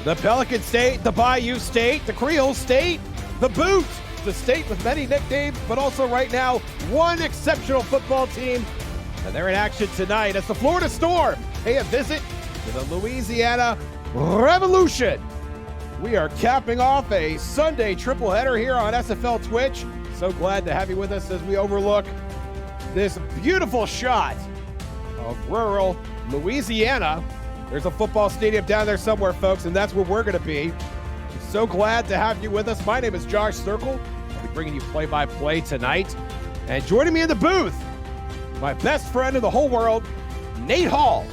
The Pelican State, the Bayou State, the Creole State, the Boot, the state with many nicknames, but also right now, one exceptional football team. And they're in action tonight as the Florida Storm pay a visit to the Louisiana Revolution. We are capping off a Sunday triple header here on SFL Twitch. So glad to have you with us as we overlook this beautiful shot of rural Louisiana. There's a football stadium down there somewhere, folks, and that's where we're going to be. So glad to have you with us. My name is Josh Circle. I'll be bringing you play-by-play tonight. And joining me in the booth, my best friend in the whole world, Nate Hall.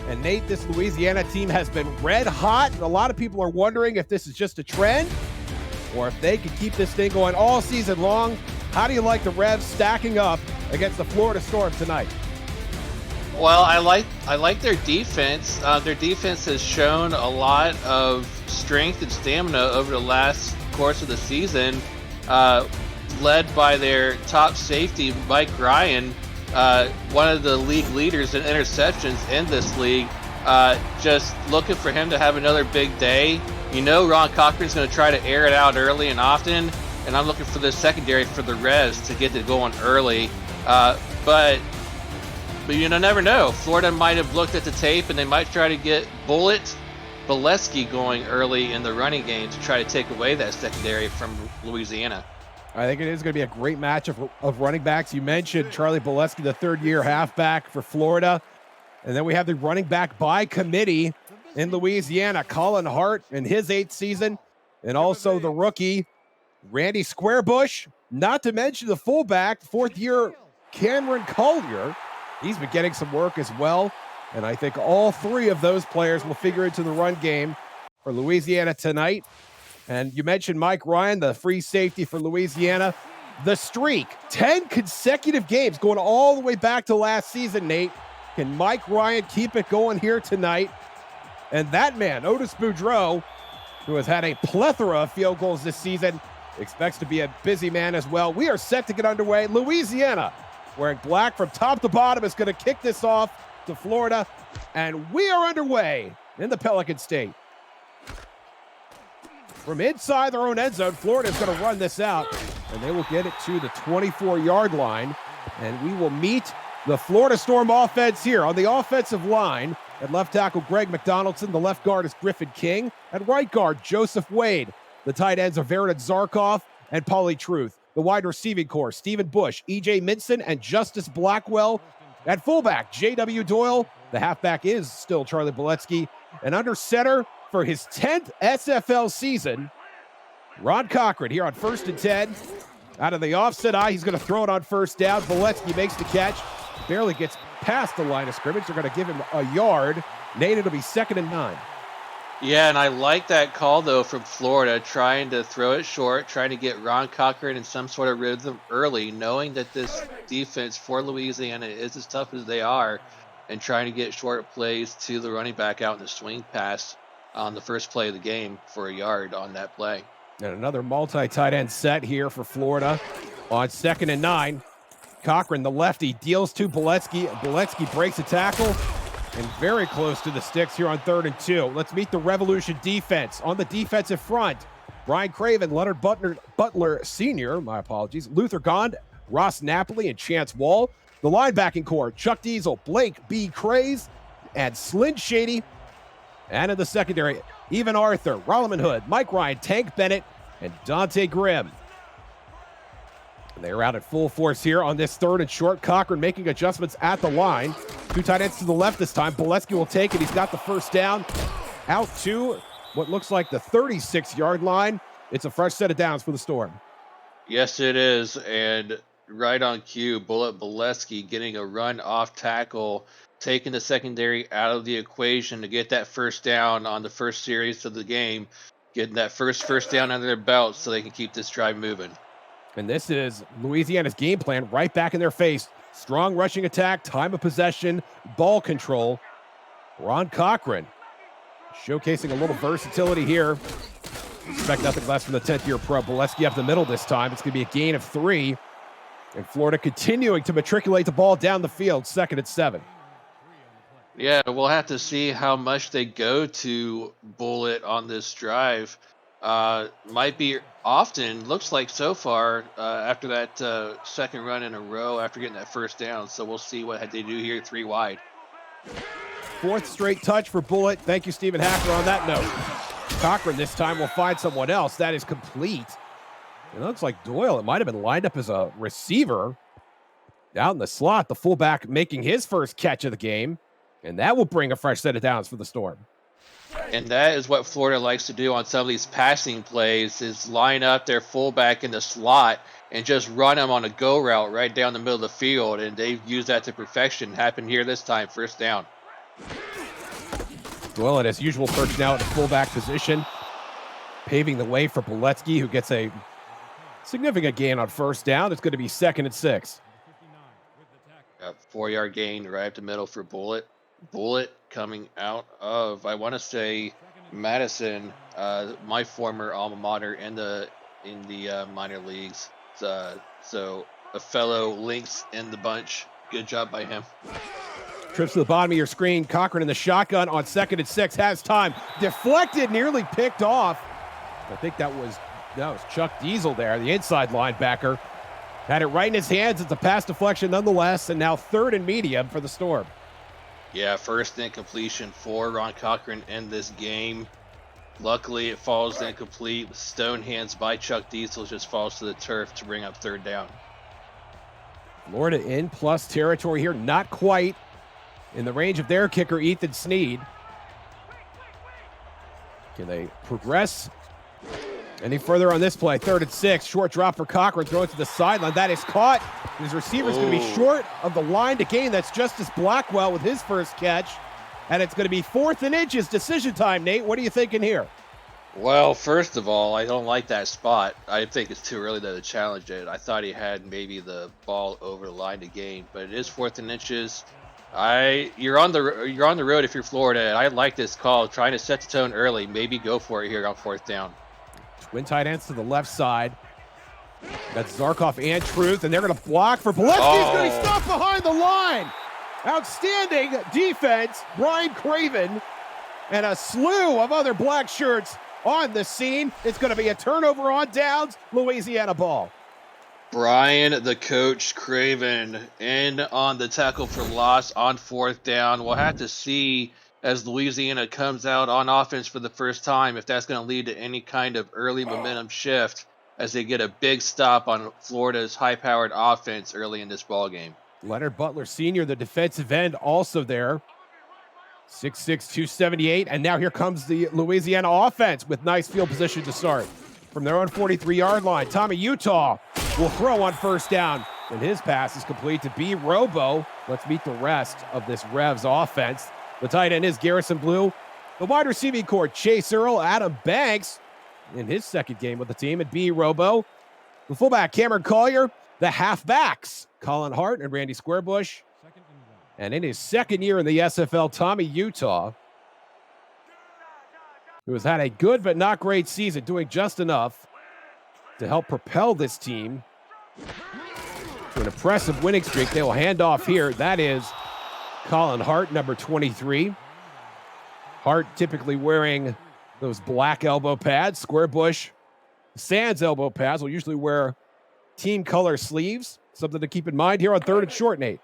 And Nate, this Louisiana team has been red hot. A lot of people are wondering if this is just a trend or if they could keep this thing going all season long. How do you like the Revs stacking up against the Florida Storm tonight? Well, I like their defense. Their defense has shown a lot of strength and stamina over the last course of the season, led by their top safety, Mike Ryan, one of the league leaders in interceptions in this league. Just looking for him to have another big day. You know Ron Cochran's going to try to air it out early and often, and I'm looking for the secondary for the Revs to get it going early. But you never know. Florida might have looked at the tape and they might try to get Bolesky going early in the running game to try to take away that secondary from Louisiana. I think it is going to be a great match of running backs. You mentioned Charlie Bolesky, the third-year halfback for Florida. And then we have the running back by committee in Louisiana, Colin Hart in his 8th season, and also the rookie, Randy Squarebush, not to mention the fullback, 4th-year Cameron Collier. He's been getting some work as well, and I think all three of those players will figure into the run game for Louisiana tonight. And you mentioned Mike Ryan, the free safety for Louisiana. The streak, 10 consecutive games going all the way back to last season, Nate. Can Mike Ryan keep it going here tonight? And that man, Otis Boudreaux, who has had a plethora of field goals this season, expects to be a busy man as well. We are set to get underway. Louisiana, wearing black from top to bottom, is going to kick this off to Florida. And we are underway in the Pelican State. From inside their own end zone, Florida is going to run this out, and they will get it to the 24-yard line. And we will meet the Florida Storm offense here on the offensive line. At left tackle, Greg McDonaldson. The left guard is Griffin King. At right guard, Joseph Wade. The tight ends are Veron Zarkov and Paulie Truth. The wide receiving core, Stephen Bush, E.J. Minson, and Justice Blackwell. At fullback, J.W. Doyle. The halfback is still Charlie Bolesky. And under center for his 10th SFL season, Ron Cochran here on 1st and 10. Out of the offset eye, he's going to throw it on first down. Bolesky makes the catch. Barely gets past the line of scrimmage. They're going to give him a yard. Nate, it'll be 2nd and 9. Yeah, and I like that call, though, from Florida, trying to throw it short, trying to get Ron Cochran in some sort of rhythm early, knowing that this defense for Louisiana is as tough as they are, and trying to get short plays to the running back out in the swing pass on the first play of the game for a yard on that play. And another multi-tight end set here for Florida on 2nd and 9. Cochran, the lefty, deals to Bolesky. Bolesky breaks a tackle and very close to the sticks here on 3rd and 2. Let's meet the Revolution defense. On the defensive front, Brian Craven, Leonard Butler Sr., my apologies, Luther Gond, Ross Napoli, and Chance Wall. The linebacking core, Chuck Diesel, Blake B. Craze, and Slyn Shady. And in the secondary, Evan Arthur, Rolliman Hood, Mike Ryan, Tank Bennett, and Dante Grimm. They're out at full force here on this 3rd and short. Cochran making adjustments at the line. Two tight ends to the left this time. Bolesky will take it. He's got the first down. Out to what looks like the 36-yard line. It's a fresh set of downs for the Storm. Yes, it is. And right on cue, Bolesky getting a run off tackle, taking the secondary out of the equation to get that first down on the first series of the game, getting that first down under their belt so they can keep this drive moving. And this is Louisiana's game plan right back in their face. Strong rushing attack, time of possession, ball control. Ron Cochran showcasing a little versatility here. Expect nothing less from the 10th-year pro. Bolesky up the middle this time. It's going to be a gain of 3. And Florida continuing to matriculate the ball down the field, 2nd and 7. Yeah, we'll have to see how much they go to Bullet on this drive. Might be often. Looks like so far after that second run in a row after getting that first down. So we'll see what they do here, 3 wide. Fourth straight touch for Bullet. Thank you, Stephen Hacker, on that note. Cochran this time will find someone else. That is complete. It looks like Doyle, it might have been lined up as a receiver. Out in the slot, the fullback making his first catch of the game. And that will bring a fresh set of downs for the Storm. And that is what Florida likes to do on some of these passing plays, is line up their fullback in the slot and just run them on a go route right down the middle of the field. And they've used that to perfection. Happened here this time, first down. Doyle at his usual personnel at the fullback position, paving the way for Boletsky, who gets a significant gain on first down. It's going to be 2nd and 6. 4-yard gain right up the middle for Bullet. Bullet coming out of, I want to say, Madison, my former alma mater in the minor leagues. So a fellow Lynx in the bunch. Good job by him. Trips to the bottom of your screen. Cochran in the shotgun on 2nd and 6. Has time. Deflected, nearly picked off. I think that was Chuck Diesel there, the inside linebacker. Had it right in his hands. It's a pass deflection nonetheless, and now 3rd and medium for the Storm. Yeah, first incompletion for Ron Cochran in this game. Luckily, it falls incomplete. Stone hands by Chuck Diesel just falls to the turf to bring up 3rd down. Florida in plus territory here. Not quite in the range of their kicker, Ethan Sneed. Can they progress any further on this play? 3rd and 6. Short drop for Cochran. Throw it to the sideline. That is caught. His receiver's going to be short of the line to gain. That's Justice Blackwell with his first catch. And it's going to be 4th and inches. Decision time, Nate. What are you thinking here? Well, first of all, I don't like that spot. I think it's too early to challenge it. I thought he had maybe the ball over the line to gain, but it is 4th and inches. You're on the road if you're Florida. I like this call, trying to set the tone early. Maybe go for it here on 4th down. Twin tight ends to the left side. That's Zarkov and Truth, and they're going to block for Boletsky's going to be stopped behind the line. Outstanding defense, Brian Craven, and a slew of other black shirts on the scene. It's going to be a turnover on downs, Louisiana ball. Brian, the coach, Craven, in on the tackle for loss on 4th down. We'll have to see as Louisiana comes out on offense for the first time if that's going to lead to any kind of early momentum shift as they get a big stop on Florida's high-powered offense early in this ball game. Leonard Butler Sr., the defensive end, also there. 6'6", 278, and now here comes the Louisiana offense with nice field position to start. From their own 43-yard line, Tommy Utah will throw on 1st down, and his pass is complete to B. Robo. Let's meet the rest of this Revs offense. The tight end is Garrison Blue. The wide receiving core, Chase Earl, Adam Banks, in his 2nd game with the team at B. Robo. The fullback, Cameron Collier. The halfbacks, Colin Hart and Randy Squarebush. And in his 2nd year in the SFL, Tommy Utah, who has had a good but not great season, doing just enough to help propel this team to an impressive winning streak. They will hand off here. That is Colin Hart, number 23. Hart typically wearing those black elbow pads. Squarebush, sans elbow pads, will usually wear team color sleeves. Something to keep in mind here on 3rd and short, Nate.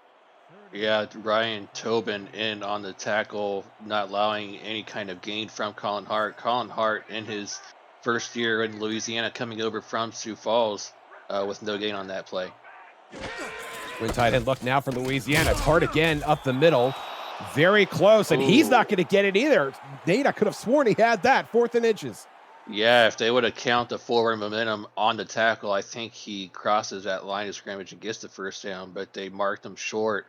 Yeah, Ryan Tobin in on the tackle, not allowing any kind of gain from Colin Hart. Colin Hart in his first year in Louisiana coming over from Sioux Falls with no gain on that play. Twin tight end look now for Louisiana. It's Hart again up the middle. Very close, and he's not going to get it either. Nate, I could have sworn he had that. 4th and inches. Yeah, if they would have counted the forward momentum on the tackle, I think he crosses that line of scrimmage and gets the 1st down, but they marked him short.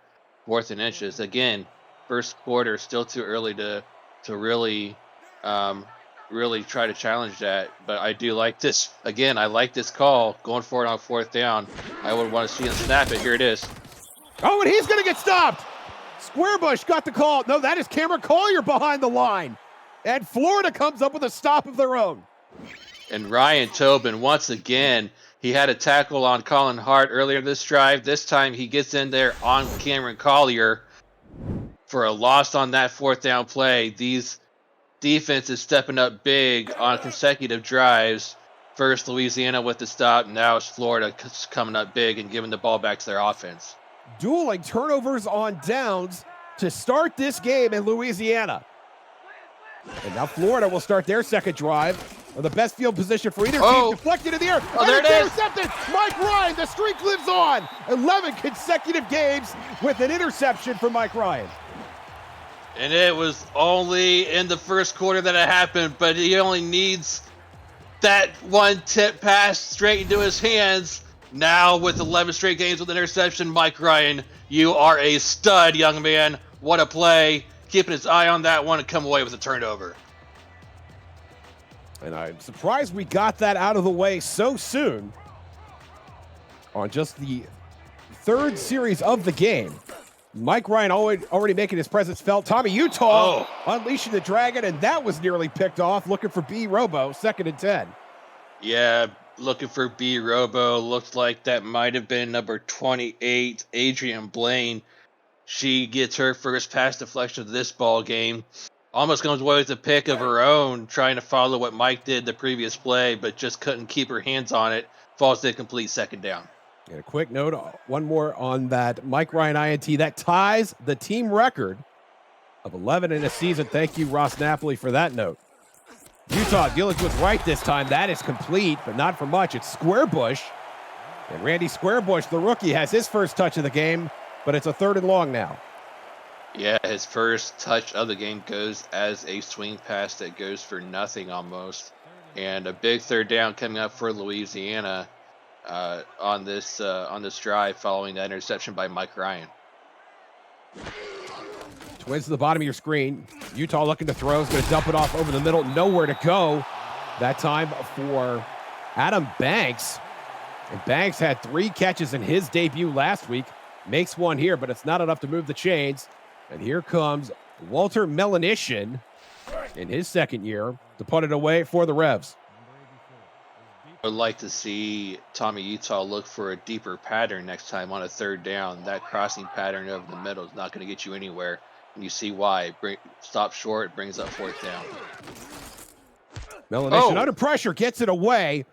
4th and inches. Again, first quarter, still too early to really try to challenge that. But I do like this. Again, I like this call going for it on 4th down. I would want to see him snap it. Here it is. Oh, and he's going to get stopped. Squarebush got the call. No, that is Cameron Collier behind the line. And Florida comes up with a stop of their own. And Ryan Tobin, once again, he had a tackle on Colin Hart earlier this drive. This time he gets in there on Cameron Collier. for a loss on that 4th down play. These defenses stepping up big on consecutive drives. First Louisiana with the stop, now it's Florida coming up big and giving the ball back to their offense. Dueling turnovers on downs to start this game in Louisiana. And now Florida will start their second drive. The best field position for either team, deflected in the air. Oh, there it is. Intercepted. Mike Ryan, the streak lives on. 11 consecutive games with an interception for Mike Ryan. And it was only in the first quarter that it happened, but he only needs that one tip pass straight into his hands. Now with 11 straight games with interception, Mike Ryan, you are a stud, young man. What a play. Keeping his eye on that one and come away with a turnover. And I'm surprised we got that out of the way so soon on just the third series of the game. Mike Ryan already making his presence felt. Tommy Utah unleashing the dragon, and that was nearly picked off. Looking for B. Robo, 2nd and 10. Yeah, looking for B. Robo. Looked like that might have been number 28, Adrian Blaine. She gets her first pass deflection of this ball game. Almost comes away with a pick of her own, trying to follow what Mike did the previous play, but just couldn't keep her hands on it. Falls to a complete 2nd down. And a quick note, one more on that Mike Ryan INT. That ties the team record of 11 in a season. Thank you, Ross Napoli, for that note. Utah dealing with right this time. That is complete, but not for much. It's Squarebush. And Randy Squarebush, the rookie, has his first touch of the game, but it's a 3rd and long now. Yeah, his first touch of the game goes as a swing pass that goes for nothing almost. And a big 3rd down coming up for Louisiana on this drive following that interception by Mike Ryan. Twins to the bottom of your screen. Utah looking to throw. Is going to dump it off over the middle. Nowhere to go. That time for Adam Banks. And Banks had 3 catches in his debut last week. Makes one here, but it's not enough to move the chains. And here comes Walter Melanishin in his 2nd year to put it away for the Revs. I would like to see Tommy Utah look for a deeper pattern next time on a 3rd down. That crossing pattern over the middle is not going to get you anywhere. And you see why. Stop short, brings up 4th down. Melanishin under pressure, gets it away.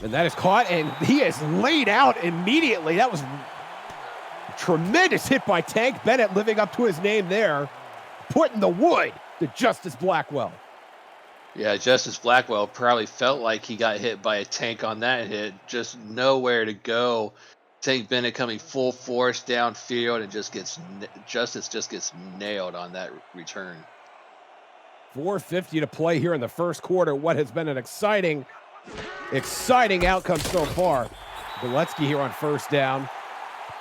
And that is caught, and he is laid out immediately. That was a tremendous hit by Tank Bennett, living up to his name there. Putting the wood to Justice Blackwell. Yeah, Justice Blackwell probably felt like he got hit by a tank on that hit. Just nowhere to go. Tank Bennett coming full force downfield and Justice just gets nailed on that return. 4:50 to play here in the first quarter. What has been an exciting outcome so far. Beletsky here on 1st down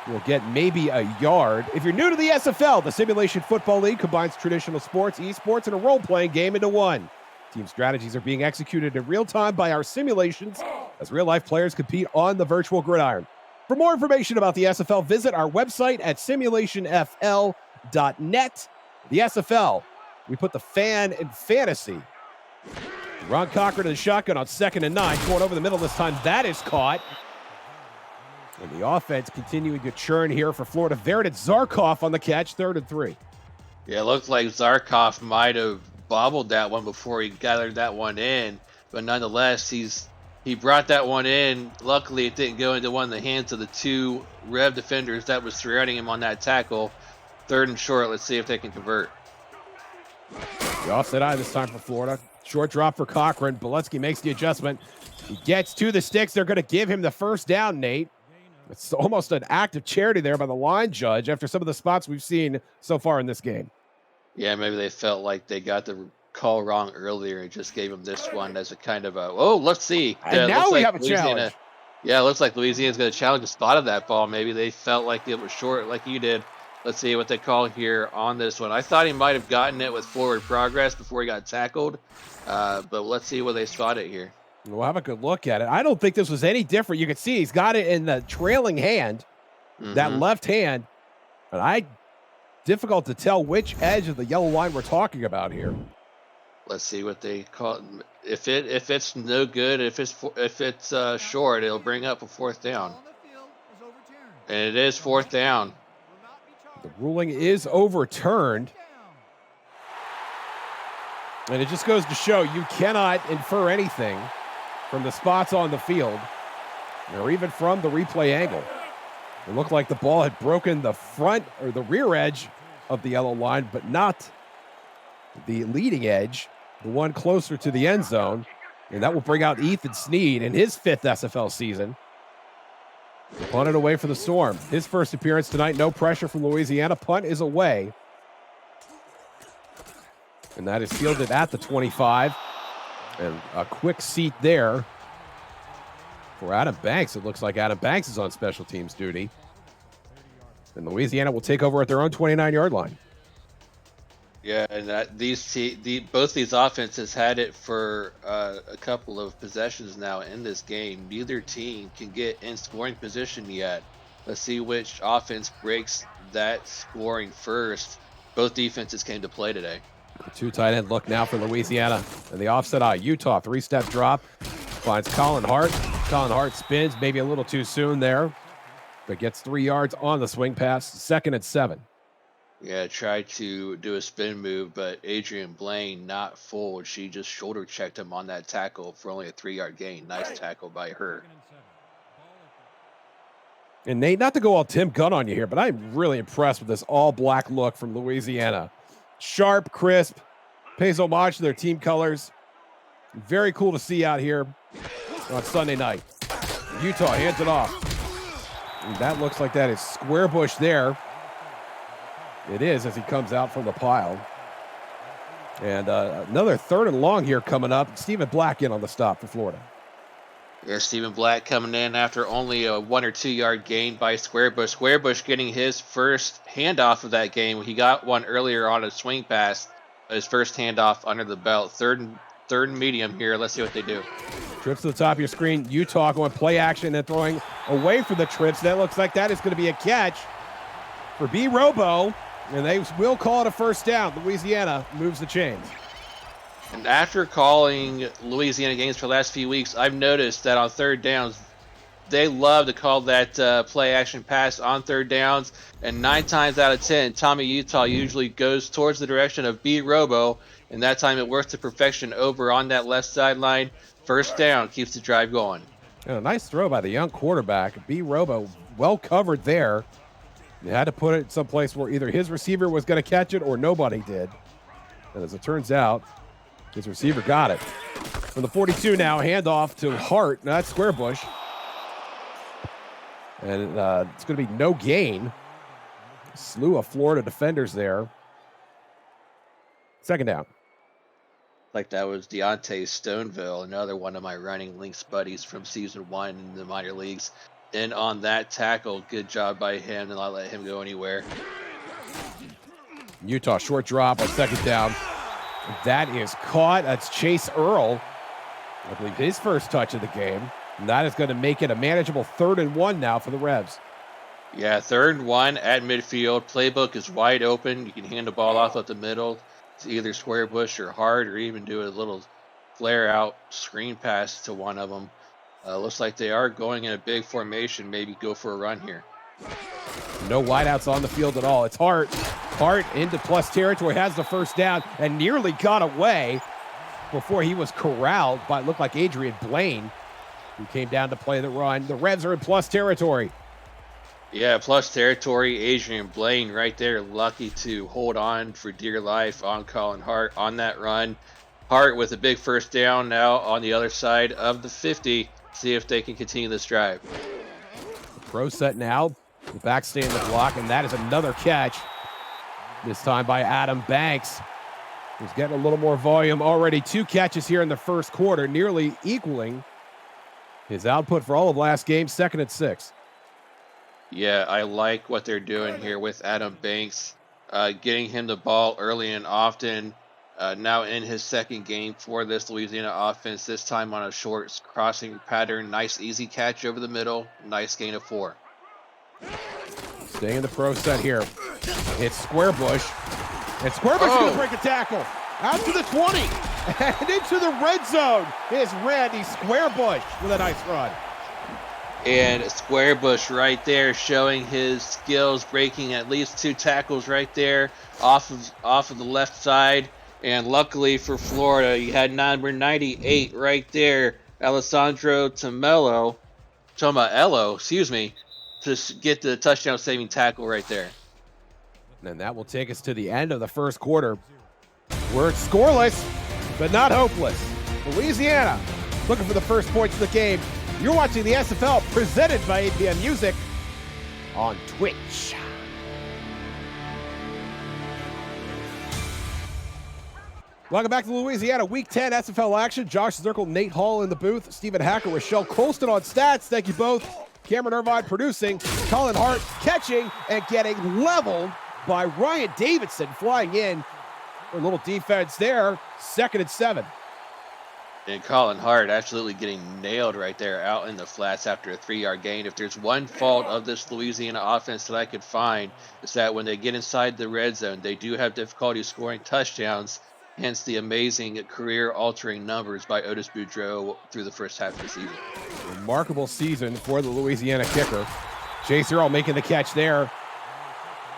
will get maybe a yard. If you're new to the SFL, the Simulation Football League combines traditional sports, esports, and a role-playing game into one. Team strategies are being executed in real time by our simulations as real-life players compete on the virtual gridiron. For more information about the SFL, visit our website at simulationfl.net. The SFL, we put the fan in fantasy. Ron Cochran to the shotgun on 2nd and 9. Going over the middle this time. That is caught. And the offense continuing to churn here for Florida. Verdit Zarkov on the catch, 3rd and 3. Yeah, it looked like Zarkov might have bobbled that one before he gathered that one in. But nonetheless, he brought that one in. Luckily, it didn't go into one of the hands of the 2 Rev defenders that was surrounding him on that tackle. 3rd and short. Let's see if they can convert. The offset eye this time for Florida. Short drop for Cochran. Beletsky makes the adjustment. He gets to the sticks. They're going to give him the 1st down, Nate. It's almost an act of charity there by the line judge after some of the spots we've seen so far in this game. Yeah, maybe they felt like they got the call wrong earlier and just gave him this one as a kind of a, let's see. And now we have a challenge. Yeah, it looks like Louisiana's going to challenge the spot of that ball. Maybe they felt like it was short like you did. Let's see what they call here on this one. I thought he might have gotten it with forward progress before he got tackled, but let's see where they spot it here. We'll have a good look at it. I don't think this was any different. You can see he's got it in the trailing hand, that left hand. And difficult to tell which edge of the yellow line we're talking about here. Let's see what they call it. If it's no good, if it's short, it'll bring up a 4th down. And it is 4th down. The ruling is overturned. And it just goes to show you cannot infer anything from the spots on the field or even from the replay angle. It looked like the ball had broken the front or the rear edge of the yellow line, but not the leading edge, the one closer to the end zone. And that will bring out Ethan Sneed in his 5th SFL season. Punted away for the Storm. His first appearance tonight, no pressure from Louisiana. Punt is away. And that is fielded at the 25. And a quick seat there for Adam Banks. It looks like Adam Banks is on special teams duty. And Louisiana will take over at their own 29-yard line. Yeah, and both these offenses had it for a couple of possessions now in this game. Neither team can get in scoring position yet. Let's see which offense breaks that scoring first. Both defenses came to play today. The 2 tight end look now for Louisiana. And the offset eye, Utah, 3-step drop. Finds Colin Hart. Colin Hart spins, maybe a little too soon there, but gets 3 yards on the swing pass. 2nd and 7. Yeah, tried to do a spin move, but Adrian Blaine not fooled. She just shoulder checked him on that tackle for only a 3-yard gain. Nice tackle by her. And Nate, not to go all Tim Gunn on you here, but I'm really impressed with this all-black look from Louisiana. Sharp, crisp, pays homage to their team colors. Very cool to see out here on Sunday night. Utah hands it off. And that looks like that is Squarebush there. It is as he comes out from the pile. And another 3rd and long here coming up. Stephen Black in on the stop for Florida. There's Stephen Black coming in after only a 1 or 2 yard gain by Squarebush. Squarebush getting his first handoff of that game. He got one earlier on a swing pass. His first handoff under the belt. Third and medium here. Let's see what they do. Trips to the top of your screen. Utah going play action and throwing away for the trips. That looks like that is going to be a catch for B. Robo. And they will call it a first down. Louisiana moves the chains. And after calling Louisiana games for the last few weeks, I've noticed that on 3rd downs, they love to call that play action pass on 3rd downs. And 9 times out of 10, Tommy Utah usually goes towards the direction of B. Robo. And that time it works to perfection over on that left sideline. First down, keeps the drive going. And a nice throw by the young quarterback. B. Robo well covered there. They had to put it someplace where either his receiver was going to catch it or nobody did. And as it turns out, his receiver got it. From the 42 now, handoff to Hart. Now that's Squarebush. And it's going to be no gain. Slew of Florida defenders there. 2nd down. Like that was Deontay Stoneville, another one of my running links buddies from season 1 in the minor leagues. And on that tackle, good job by him to not let him go anywhere. Utah short drop on 2nd down. That is caught. That's Chase Earl. I believe his first touch of the game. And that is going to make it a manageable 3rd and 1 now for the Revs. Yeah, 3rd and 1 at midfield. Playbook is wide open. You can hand the ball off up the middle to either Squarebush or Hart, or even do a little flare out screen pass to one of them. Looks like they are going in a big formation. Maybe go for a run here. No wideouts on the field at all. It's Hart. Hart into plus territory, has the first down, and nearly got away before he was corralled by, it looked like Adrian Blaine, who came down to play the run. The Revs are in plus territory. Yeah, plus territory. Adrian Blaine right there, lucky to hold on for dear life on Colin Hart on that run. Hart with a big first down now on the other side of the 50. See if they can continue this drive. Pro set now. The back stay in the block, and that is another catch. This time by Adam Banks. He's getting a little more volume already. 2 catches here in the first quarter, nearly equaling his output for all of last game. 2nd and 6. Yeah, I like what they're doing here with Adam Banks. Getting him the ball early and often. Now in his 2nd game for this Louisiana offense, this time on a short crossing pattern. Nice easy catch over the middle. Nice gain of 4. Staying in the pro set here. It's Squarebush. And Squarebush is going to break a tackle. Out to the 20. And into the red zone is Randy Squarebush with a nice run. And Squarebush right there showing his skills, breaking at least 2 tackles right there off of the left side. And luckily for Florida, you had number 98 right there, Alessandro Tomello, excuse me, to get the touchdown saving tackle right there. And that will take us to the end of the first quarter. We're scoreless, but not hopeless. Louisiana looking for the first points of the game. You're watching the SFL presented by APM Music on Twitch. Welcome back to Louisiana Week 10 SFL action. Josh Zirkle, Nate Hall in the booth, Stephen Hacker, Rochelle Colston on stats. Thank you both. Cameron Irvine producing, Colin Hart catching and getting leveled by Ryan Davidson flying in. A little defense there. 2nd and 7. And Colin Hart absolutely getting nailed right there out in the flats after a 3-yard gain. If there's one fault of this Louisiana offense that I could find, it's that when they get inside the red zone, they do have difficulty scoring touchdowns, hence the amazing career-altering numbers by Otis Boudreaux through the first half of the season. Remarkable season for the Louisiana kicker. Chase Earl making the catch there.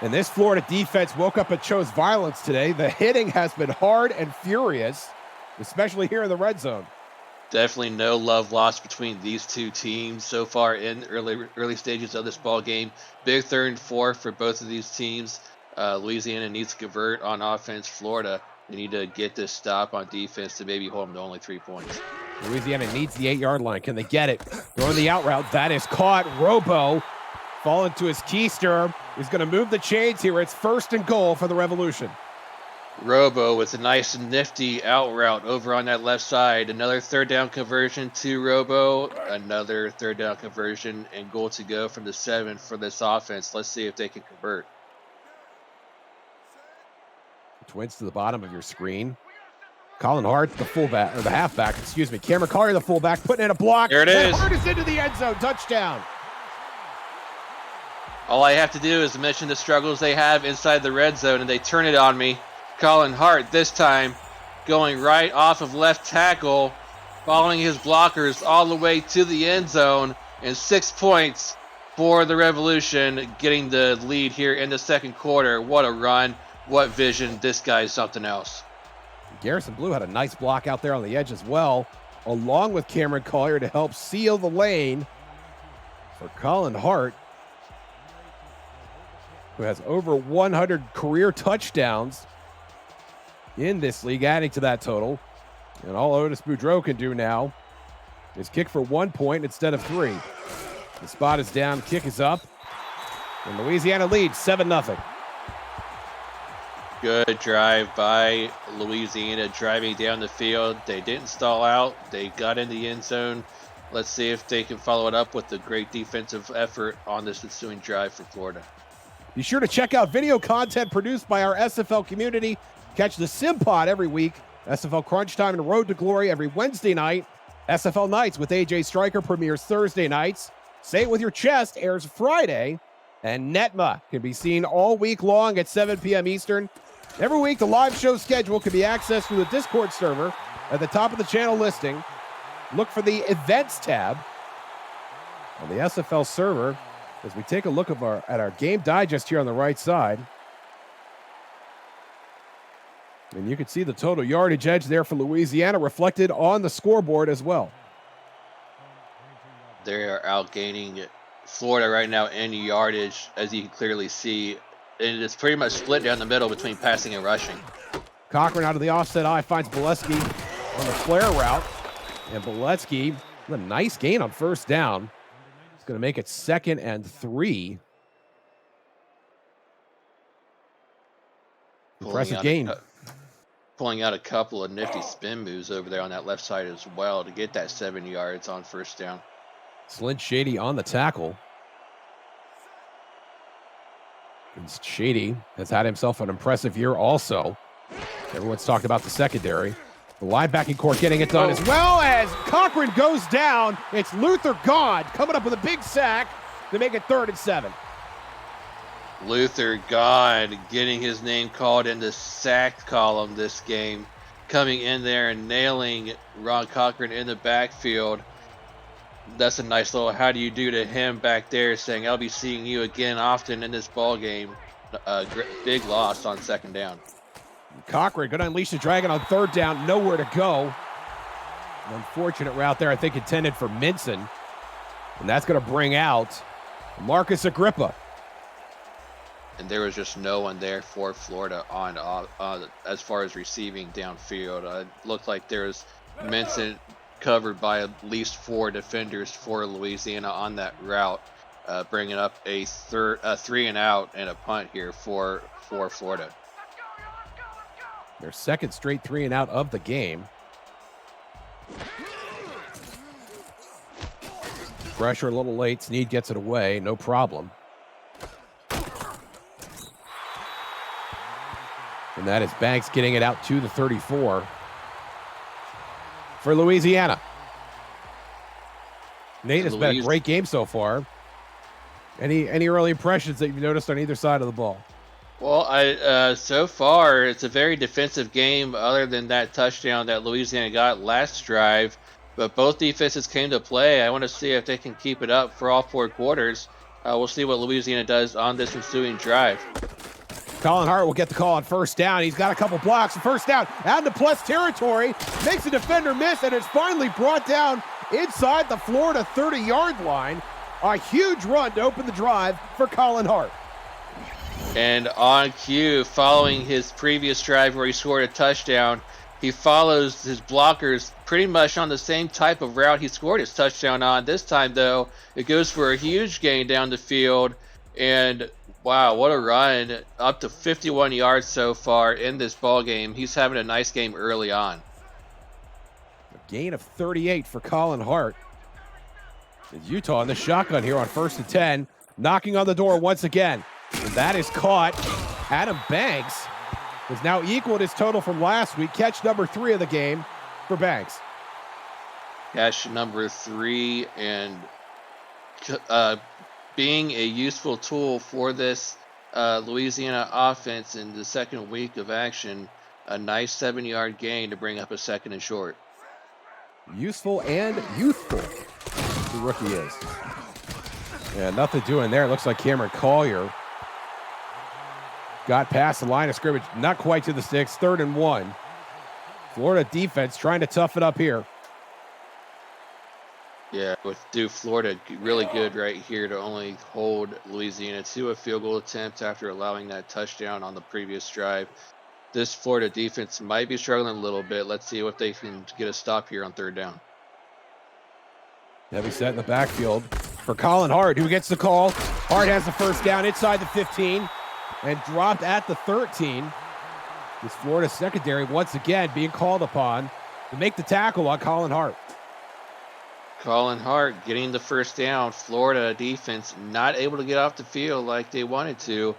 And this Florida defense woke up and chose violence today. The hitting has been hard and furious, especially here in the red zone. Definitely no love lost between these two teams so far in early stages of this ball game. Big 3rd and 4 for both of these teams. Louisiana needs to convert on offense. Florida, they need to get this stop on defense to maybe hold them to only 3 points. Louisiana needs the 8-yard line. Can they get it? Throwing the out route. That is caught. Robo falling to his keister. He's going to move the chains here. It's 1st and goal for the Revolution. Robo with a nice nifty out route over on that left side. Another 3rd down conversion to Robo. Another 3rd down conversion and goal to go from the 7 for this offense. Let's see if they can convert. Twins to the bottom of your screen. Colin Hart, the fullback, or the halfback, excuse me. Cameron Collier, the fullback, putting in a block. There it is. Hart is into the end zone. Touchdown. All I have to do is mention the struggles they have inside the red zone, and they turn it on me. Colin Hart this time going right off of left tackle, following his blockers all the way to the end zone, and 6 points for the Revolution, getting the lead here in the second quarter. What a run. What vision. This guy is something else. Garrison Blue had a nice block out there on the edge as well, along with Cameron Collier to help seal the lane for Colin Hart, who has over 100 career touchdowns in this league, adding to that total. And all Otis Boudreaux can do now is kick for 1 point instead of 3. The spot is down, kick is up, and Louisiana leads 7-0. Good drive by Louisiana, driving down the field. They didn't stall out. They got in the end zone. Let's see if they can follow it up with a great defensive effort on this ensuing drive for Florida. Be sure to check out video content produced by our SFL community. Catch the Sim Pod every week. SFL Crunch Time and Road to Glory every Wednesday night. SFL Nights with AJ Stryker premieres Thursday nights. Say It With Your Chest airs Friday. And NETMA can be seen all week long at 7 p.m. Eastern. Every week, the live show schedule can be accessed through the Discord server at the top of the channel listing. Look for the Events tab on the SFL server as we take a look at our game digest here on the right side. And you can see the total yardage edge there for Louisiana reflected on the scoreboard as well. They are outgaining Florida right now in yardage, as you can clearly see. And it's pretty much split down the middle between passing and rushing. Cochran out of the offset eye finds Bolesky on the flare route. And Bolesky, a nice gain on 1st down. It's going to make it 2nd and 3. Impressive gain. Pulling out a couple of nifty spin moves over there on that left side as well to get that 7 yards on 1st down. Slint Shady on the tackle. Shady has had himself an impressive year also. Everyone's talked about the secondary. The linebacking core getting it done as well as Cochran goes down. It's Luther God coming up with a big sack to make it 3rd and 7. Luther God getting his name called in the sacked column this game. Coming in there and nailing Ron Cochran in the backfield. That's a nice little how do you do to him back there, saying I'll be seeing you again often in this ball game. Big loss on second down. Cochran going to unleash the dragon on third down. Nowhere to go. An unfortunate route there, I think, intended for Minson. And that's going to bring out Marcus Agrippa. And there was just no one there for Florida on as far as receiving downfield. It looked like there was Minson covered by at least 4 defenders for Louisiana on that route, bringing up a 3 and out and a punt here for Florida. Their second straight 3 and out of the game. Pressure a little late. Snead gets it away. No problem. And that is Banks getting it out to the 34 for Louisiana. Nate, it's been a great game so far. Any early impressions that you've noticed on either side of the ball? Well, so far it's a very defensive game, other than that touchdown that Louisiana got last drive. But both defenses came to play. I want to see if they can keep it up for all 4 quarters. We'll see what Louisiana does on this ensuing drive. Colin Hart will get the call on first down. He's got a couple blocks. First down out into plus territory. Makes a defender miss, and it's finally brought down inside the Florida 30-yard line. A huge run to open the drive for Colin Hart. And on cue, following his previous drive where he scored a touchdown, he follows his blockers pretty much on the same type of route he scored his touchdown on. This time, though, it goes for a huge gain down the field. And wow, what a run. Up to 51 yards so far in this ball game. He's having a nice game early on. A gain of 38 for Colin Hart. Utah in the shotgun here on 1st and 10. Knocking on the door once again. And that is caught. Adam Banks has now equaled his total from last week. Catch number 3 of the game for Banks. Catch number 3, and being a useful tool for this Louisiana offense in the second week of action. A nice 7-yard gain to bring up a 2nd and short. Useful and youthful, the rookie is. Yeah, nothing doing there. It looks like Cameron Collier got past the line of scrimmage, not quite to the 6, 3rd and 1. Florida defense trying to tough it up here. Yeah, with Florida really good right here to only hold Louisiana to a field goal attempt after allowing that touchdown on the previous drive. This Florida defense might be struggling a little bit. Let's see if they can get a stop here on 3rd down. Heavy set in the backfield for Colin Hart, who gets the call. Hart has the first down inside the 15 and dropped at the 13. This Florida secondary once again being called upon to make the tackle on Colin Hart. Colin Hart getting the first down. Florida defense not able to get off the field like they wanted to.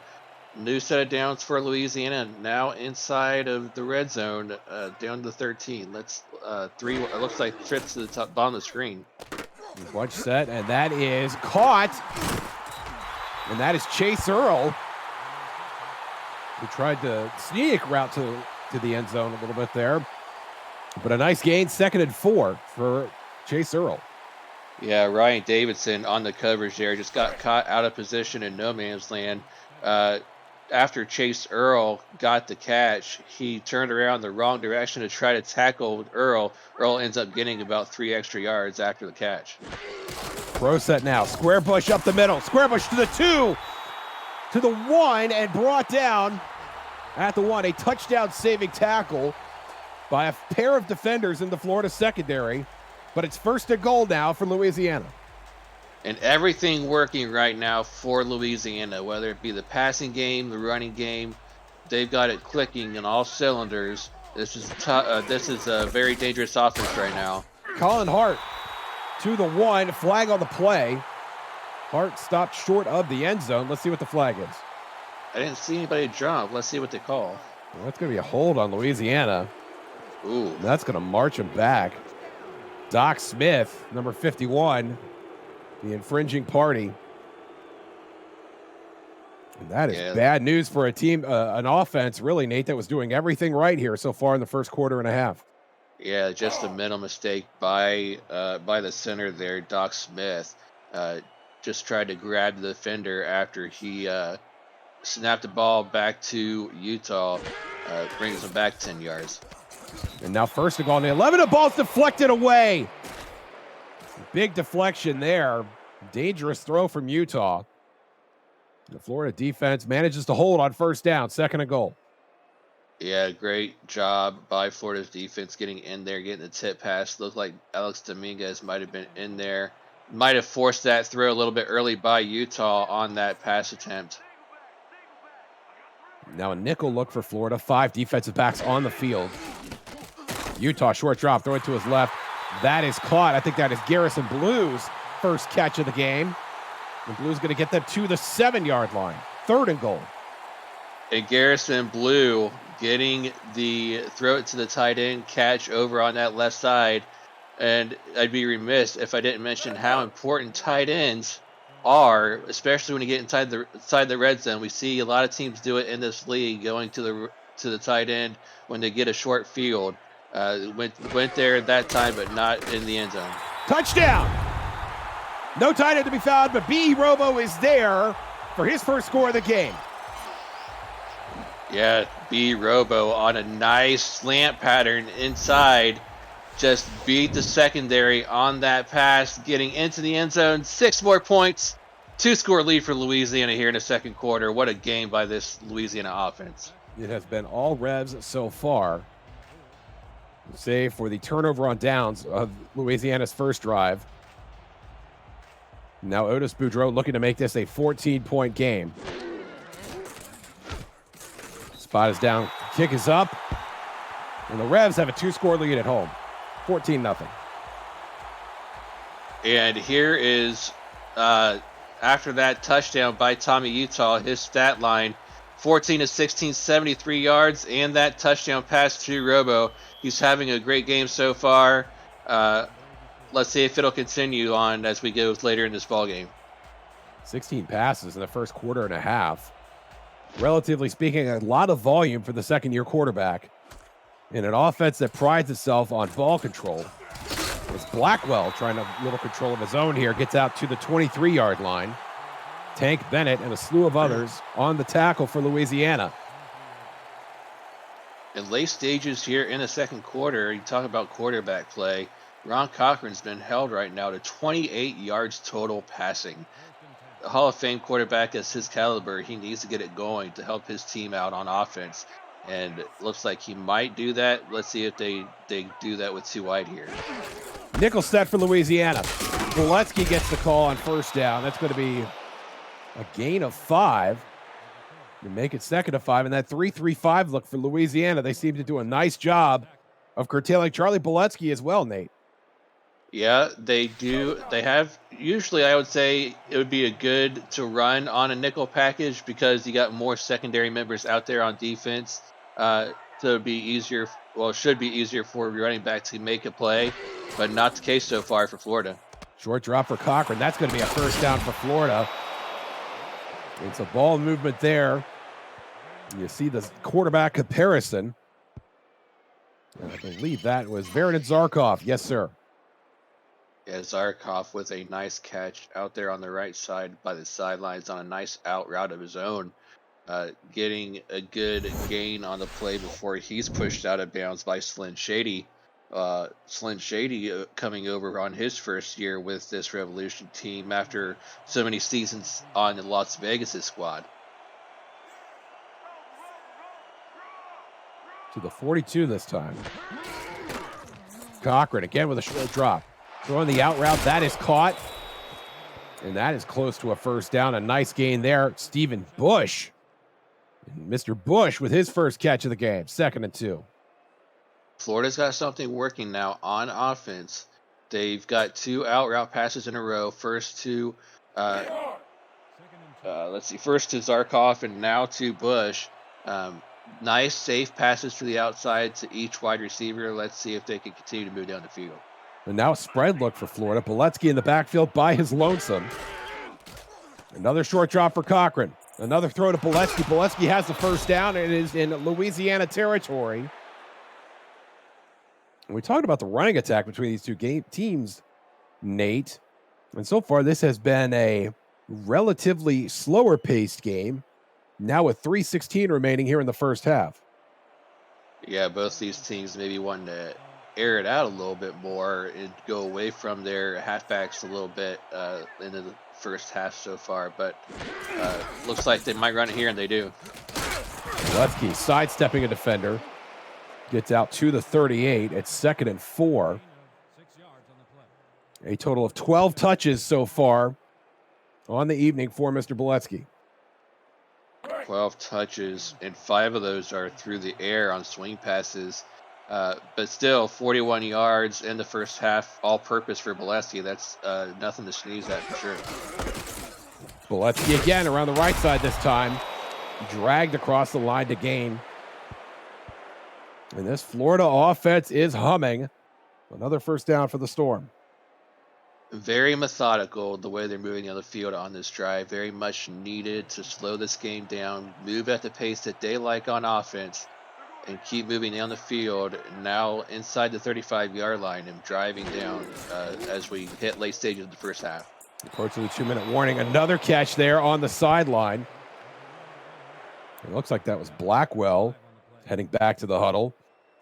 New set of downs for Louisiana, now inside of the red zone, down to 13. Let's 3. It looks like trips to the top bottom of the screen. Watch set, and that is caught. And that is Chase Earl, who tried to sneak route to the end zone a little bit there. But a nice gain, 2nd and 4 for Chase Earl. Yeah, Ryan Davidson on the coverage there just got caught out of position in no man's land. After Chase Earl got the catch, he turned around the wrong direction to try to tackle Earl. Earl ends up getting about 3 extra yards after the catch. Pro set now. Square Bush up the middle. Square Bush to the 2, to the 1, and brought down at the 1. A touchdown-saving tackle by a pair of defenders in the Florida secondary. But it's 1st and goal now for Louisiana. And everything working right now for Louisiana, whether it be the passing game, the running game, they've got it clicking in all cylinders. This is a very dangerous offense right now. Colin Hart to the 1, flag on the play. Hart stopped short of the end zone. Let's see what the flag is. I didn't see anybody jump. Let's see what they call. Well, that's going to be a hold on Louisiana. Ooh. That's going to march him back. Doc Smith, number 51, the infringing party. And that is bad news for a team, an offense, really, Nate, that was doing everything right here so far in the first quarter and a half. Yeah, just a mental mistake by the center there, Doc Smith. Uh, just tried to grab the defender after he snapped the ball back to Utah, brings them back 10 yards. And now first and goal on the 11. The ball's deflected away. Big deflection there. Dangerous throw from Utah. The Florida defense manages to hold on first down, second and goal. Yeah, great job by Florida's defense getting in there, getting the tip pass. Looked like Alex Dominguez might have been in there. Might have forced that throw a little bit early by Utah on that pass attempt. Now a nickel look for Florida. 5 defensive backs on the field. Utah short drop, throw it to his left. That is caught. I think that is Garrison Blue's first catch of the game. And Blue's going to get them to the 7-yard line. Third and goal. And Garrison Blue getting the throw it to the tight end catch over on that left side. And I'd be remiss if I didn't mention how important tight ends are, especially when you get inside the red zone. We see a lot of teams do it in this league, going to the tight end when they get a short field. Went there that time, but not in the end zone. Touchdown! No tight end to be found, but B. Robo is there for his first score of the game. Yeah, B. Robo on a nice slant pattern inside. Just beat the secondary on that pass, getting into the end zone. 6 more points. 2-score lead for Louisiana here in the second quarter. What a game by this Louisiana offense. It has been all revs so far, save for the turnover on downs of Louisiana's first drive. Now Otis Boudreau looking to make this a 14-point game. Spot is down, kick is up, and the Revs have a 2-score lead at home. 14-0. And here is, after that touchdown by Tommy Utah, his stat line, 14 of 16, 73 yards, and that touchdown pass to Robo. He's having a great game so far. Let's see if it'll continue on as we go later in this ball game. 16 passes in the first quarter and a half. Relatively speaking, a lot of volume for the second-year quarterback. In an offense that prides itself on ball control. It's Blackwell trying a little control of his own here. Gets out to the 23-yard line. Tank Bennett and a slew of others on the tackle for Louisiana. In late stages here in the second quarter, you talk about quarterback play. Ron Cochran's been held right now to 28 yards total passing. The Hall of Fame quarterback is his caliber. He needs to get it going to help his team out on offense. And it looks like he might do that. Let's see if they do that with 2 wide here. Nickel set for Louisiana. Boletsky gets the call on first down. That's going to be a gain of 5. You make it second of 5. And that 3-3-5 look for Louisiana. They seem to do a nice job of curtailing Charlie Boletsky as well, Nate. Yeah, they do. They have, usually I would say it would be a good to run on a nickel package because you got more secondary members out there on defense. So it'd be easier, well, it should be easier for your running back to make a play, but not the case so far for Florida. Short drop for Cochran. That's going to be a first down for Florida. It's a ball movement there. You see the quarterback comparison. And I believe that was Vernon Zarkov. Yes, sir. Yeah, Zarkov with a nice catch out there on the right side by the sidelines on a nice out route of his own. Getting a good gain on the play before he's pushed out of bounds by Slyn Shady. Slyn Shady coming over on his first year with this Revolution team after so many seasons on the Las Vegas' squad. To the 42 this time. Cochran again with a short drop. Throwing the out route. That is caught. And that is close to a first down. A nice gain there. Stephen Bush. And Mr. Bush with his first catch of the game. 2nd and 2. Florida's got something working now on offense. They've got 2 out route passes in a row. First to, first to Zarkov and now to Bush. Nice, safe passes to the outside to each wide receiver. Let's see if they can continue to move down the field. And now a spread look for Florida. Boletsky in the backfield by his lonesome. Another short drop for Cochran. Another throw to Boletsky. Boletsky has the first down and it is in Louisiana territory. We talked about the running attack between these two teams, Nate. And so far, this has been a relatively slower paced game. Now with 3:16 remaining here in the first half. Yeah, both these teams maybe wanting to air it out a little bit more and go away from their halfbacks a little bit into the first half so far. But looks like they might run it here, and they do. Lefke sidestepping a defender. Gets out to the 38. It's 2nd and 4. A total of 12 touches so far on the evening for Mr. Boletsky. 12 touches, and 5 of those are through the air on swing passes. But still, 41 yards in the first half, all-purpose for Boletsky. That's nothing to sneeze at for sure. Boletsky again around the right side this time. Dragged across the line to gain. And this Florida offense is humming. Another first down for the Storm. Very methodical the way they're moving on the field on this drive. Very much needed to slow this game down, move at the pace that they like on offense, and keep moving down the field. Now inside the 35-yard line and driving down as we hit late stages of the first half. Approaching the 2-minute warning. Another catch there on the sideline. It looks like that was Blackwell heading back to the huddle.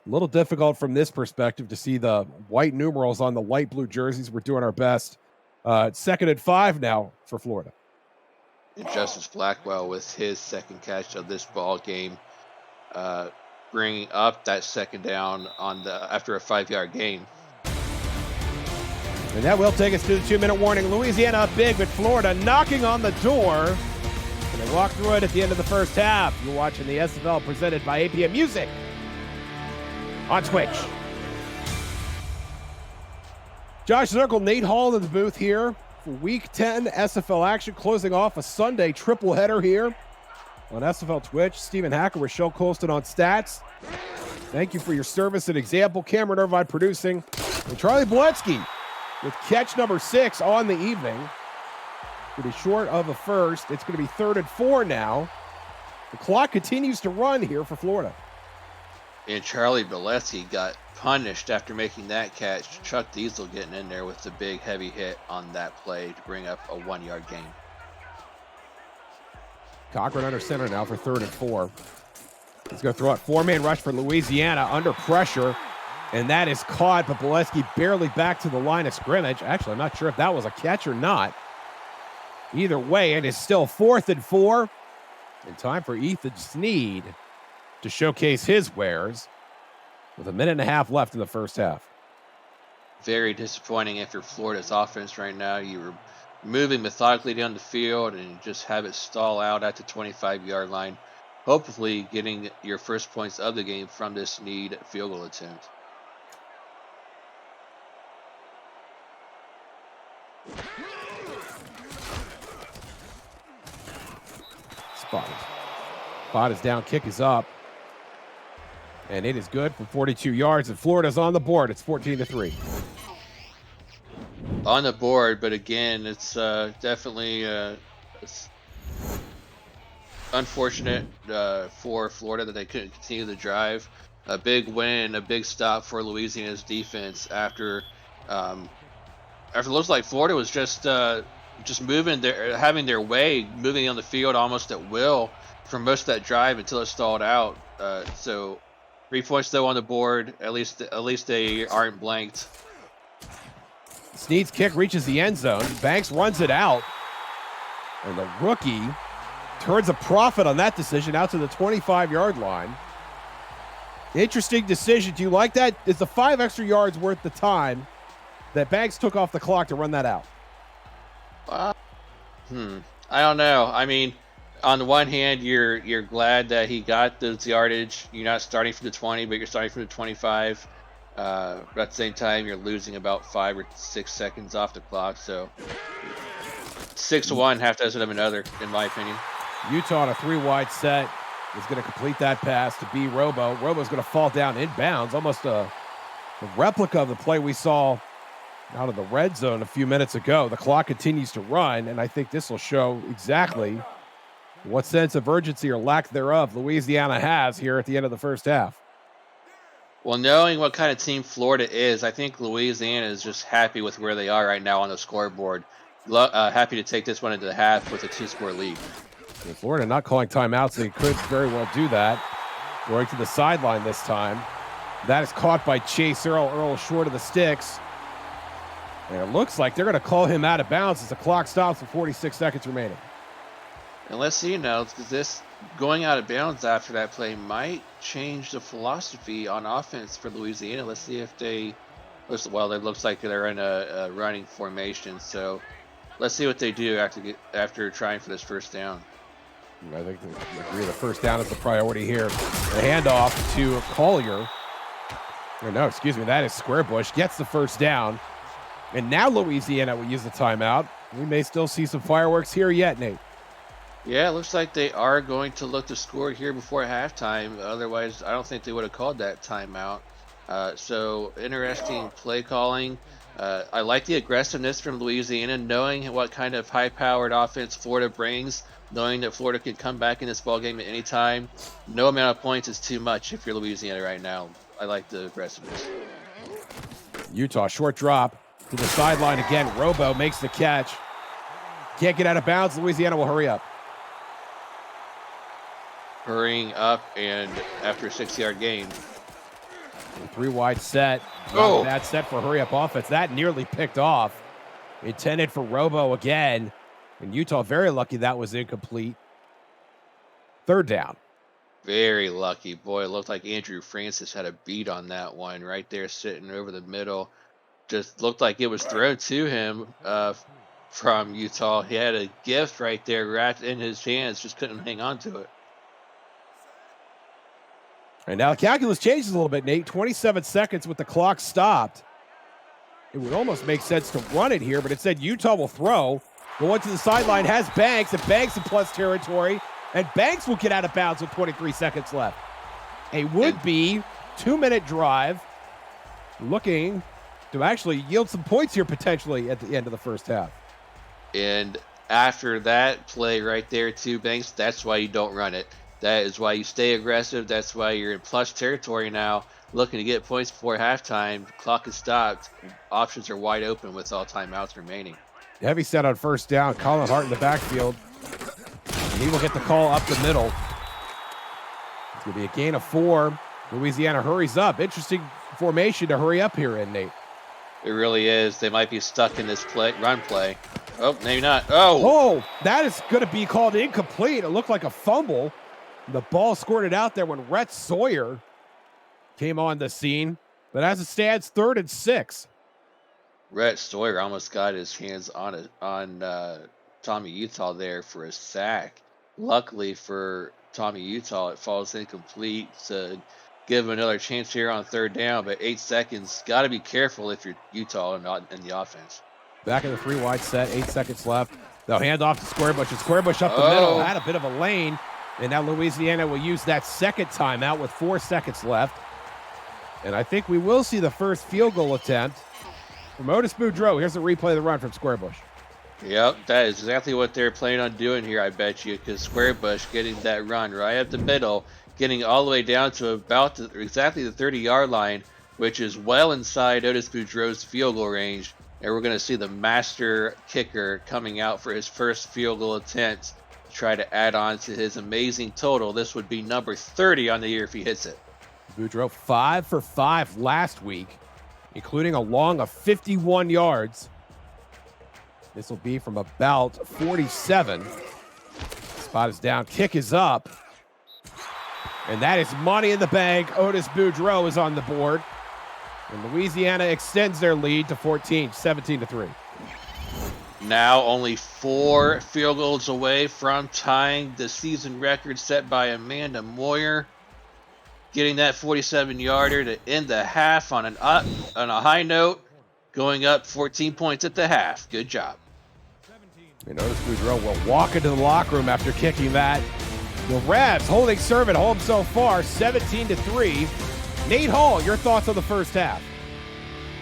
A little difficult from this perspective to see the white numerals on the light blue jerseys. We're doing our best. It's 2nd and 5 now for Florida. And Justice Blackwell with his second catch of this ball game, bringing up that second down on after a 5-yard gain. And that will take us to the 2-minute warning. Louisiana up big, but Florida knocking on the door. And they walk through it at the end of the first half. You're watching the SFL presented by APM Music on Twitch. Josh Zirkle, Nate Hall in the booth here for Week 10 SFL action, closing off a Sunday triple header here on SFL Twitch. Stephen Hacker, Rochelle Colston on stats. Thank you for your service and example. Cameron Irvine producing. And Charlie Boletsky with catch number 6 on the evening. Pretty short of a first. It's going to be 3rd and 4 now. The clock continues to run here for Florida. And Charlie Boletsky got punished after making that catch. Chuck Diesel getting in there with the big heavy hit on that play to bring up a 1-yard gain. Cochran under center now for 3rd and 4. He's going to throw it 4-man rush for Louisiana under pressure. And that is caught, but Boletsky barely back to the line of scrimmage. Actually, I'm not sure if that was a catch or not. Either way, it is still 4th and 4. And time for Ethan Sneed to showcase his wares with 1.5 minutes left in the first half. Very disappointing after Florida's offense right now. You were moving methodically down the field and just have it stall out at the 25-yard line. Hopefully getting your first points of the game from this Sneed field goal attempt. Spot is down, kick is up. And it is good for 42 yards, and Florida's on the board. It's 14-3. On the board, but again, it's definitely it's unfortunate for Florida that they couldn't continue the drive. A big win, a big stop for Louisiana's defense after it looks like Florida was just moving having their way, moving on the field almost at will for most of that drive until it stalled out. So 3 points though on the board. At least they aren't blanked. Sneed's kick reaches the end zone. Banks runs it out. And the rookie turns a profit on that decision out to the 25-yard line. Interesting decision. Do you like that? Is the 5 extra yards worth the time that Banks took off the clock to run that out? I don't know. I mean, on the one hand, you're glad that he got the yardage. You're not starting from the 20, but you're starting from the 25. But at the same time, you're losing about 5 or 6 seconds off the clock. So 6-1, half dozen of another, in my opinion. Utah on a 3-wide set is going to complete that pass to B. Robo. Robo's going to fall down inbounds, almost a replica of the play we saw out of the red zone a few minutes ago. The clock continues to run, and I think this will show exactly what sense of urgency or lack thereof Louisiana has here at the end of the first half. Well, knowing what kind of team Florida is, I think Louisiana is just happy with where they are right now on the scoreboard. Happy to take this one into the half with a 2-score lead. And Florida not calling timeouts, they could very well do that. Going to the sideline this time. That is caught by Chase Earl. Earl short of the sticks. And it looks like they're going to call him out of bounds as the clock stops with 46 seconds remaining. And let's see now, this going out of bounds after that play might change the philosophy on offense for Louisiana. Let's see if well, it looks like they're in a running formation. So let's see what they do after trying for this first down. I think they agree the first down is the priority here. The handoff to Collier. Or no, excuse me, that is Squarebush. Gets the first down. And now Louisiana will use the timeout. We may still see some fireworks here yet, Nate. Yeah, it looks like they are going to look to score here before halftime. Otherwise, I don't think they would have called that timeout. So interesting play calling. I like the aggressiveness from Louisiana, knowing what kind of high-powered offense Florida brings, knowing that Florida can come back in this ballgame at any time. No amount of points is too much if you're Louisiana right now. I like the aggressiveness. Utah, short drop to the sideline again. Robo makes the catch. Can't get out of bounds. Louisiana will hurry up. Hurrying up, and after a 6-yard gain. A 3-wide set. Oh, bad set for hurry up offense. That nearly picked off. Intended for Robo again. And Utah very lucky that was incomplete. Third down. very lucky. Boy, it looked like Andrew Francis had a beat on that one right there, sitting over the middle. Just looked like it was thrown to him from Utah. He had a gift right there wrapped in his hands, just couldn't hang on to it. And now the calculus changes a little bit, Nate. 27 seconds with the clock stopped. It would almost make sense to run it here, but it said Utah will throw. Going to the sideline has Banks, and Banks in plus territory, and Banks will get out of bounds with 23 seconds left. A would-be 2-minute drive looking to actually yield some points here potentially at the end of the first half. And after that play right there too, Banks, that's why you don't run it. That is why you stay aggressive. That's why you're in plus territory now, looking to get points before halftime. Clock is stopped. Options are wide open with all timeouts remaining. Heavy set on first down. Colin Hart in the backfield. And he will get the call up the middle. It's going to be a gain of 4. Louisiana hurries up. Interesting formation to hurry up here in, Nate. It really is. They might be stuck in this run play. Oh, maybe not. Oh, that is going to be called incomplete. It looked like a fumble. The ball squirted out there when Rhett Sawyer came on the scene. But as it stands, 3rd and 6. Rhett Sawyer almost got his hands on Tommy Utah there for a sack. Luckily for Tommy Utah, it falls incomplete to give him another chance here on 3rd down. But 8 seconds, got to be careful if you're Utah and not in the offense. Back in the 3-wide set, 8 seconds left. They'll hand off to Squarebush, and Squarebush up the middle, had a bit of a lane. And now Louisiana will use that second timeout with 4 seconds left. And I think we will see the first field goal attempt from Otis Boudreau. Here's a replay of the run from Squarebush. Yep, that is exactly what they're planning on doing here, I bet you, because Squarebush getting that run right up the middle, getting all the way down to about exactly the 30-yard line, which is well inside Otis Boudreau's field goal range. And we're going to see the master kicker coming out for his first field goal attempt to try to add on to his amazing total. This would be number 30 on the year if he hits it. Boudreau 5 for 5 last week, including a long of 51 yards. This will be from about 47. Spot is down, kick is up. And that is money in the bank. Otis Boudreau is on the board. And Louisiana extends their lead to 14, 17-3. Now only 4 field goals away from tying the season record set by Amanda Moyer. Getting that 47-yarder to end the half on a high note, going up 14 points at the half. Good job. And Otis Boudreau will walk into the locker room after kicking that. The Rebs holding serve at home so far, 17-3. Nate Hall, your thoughts on the first half?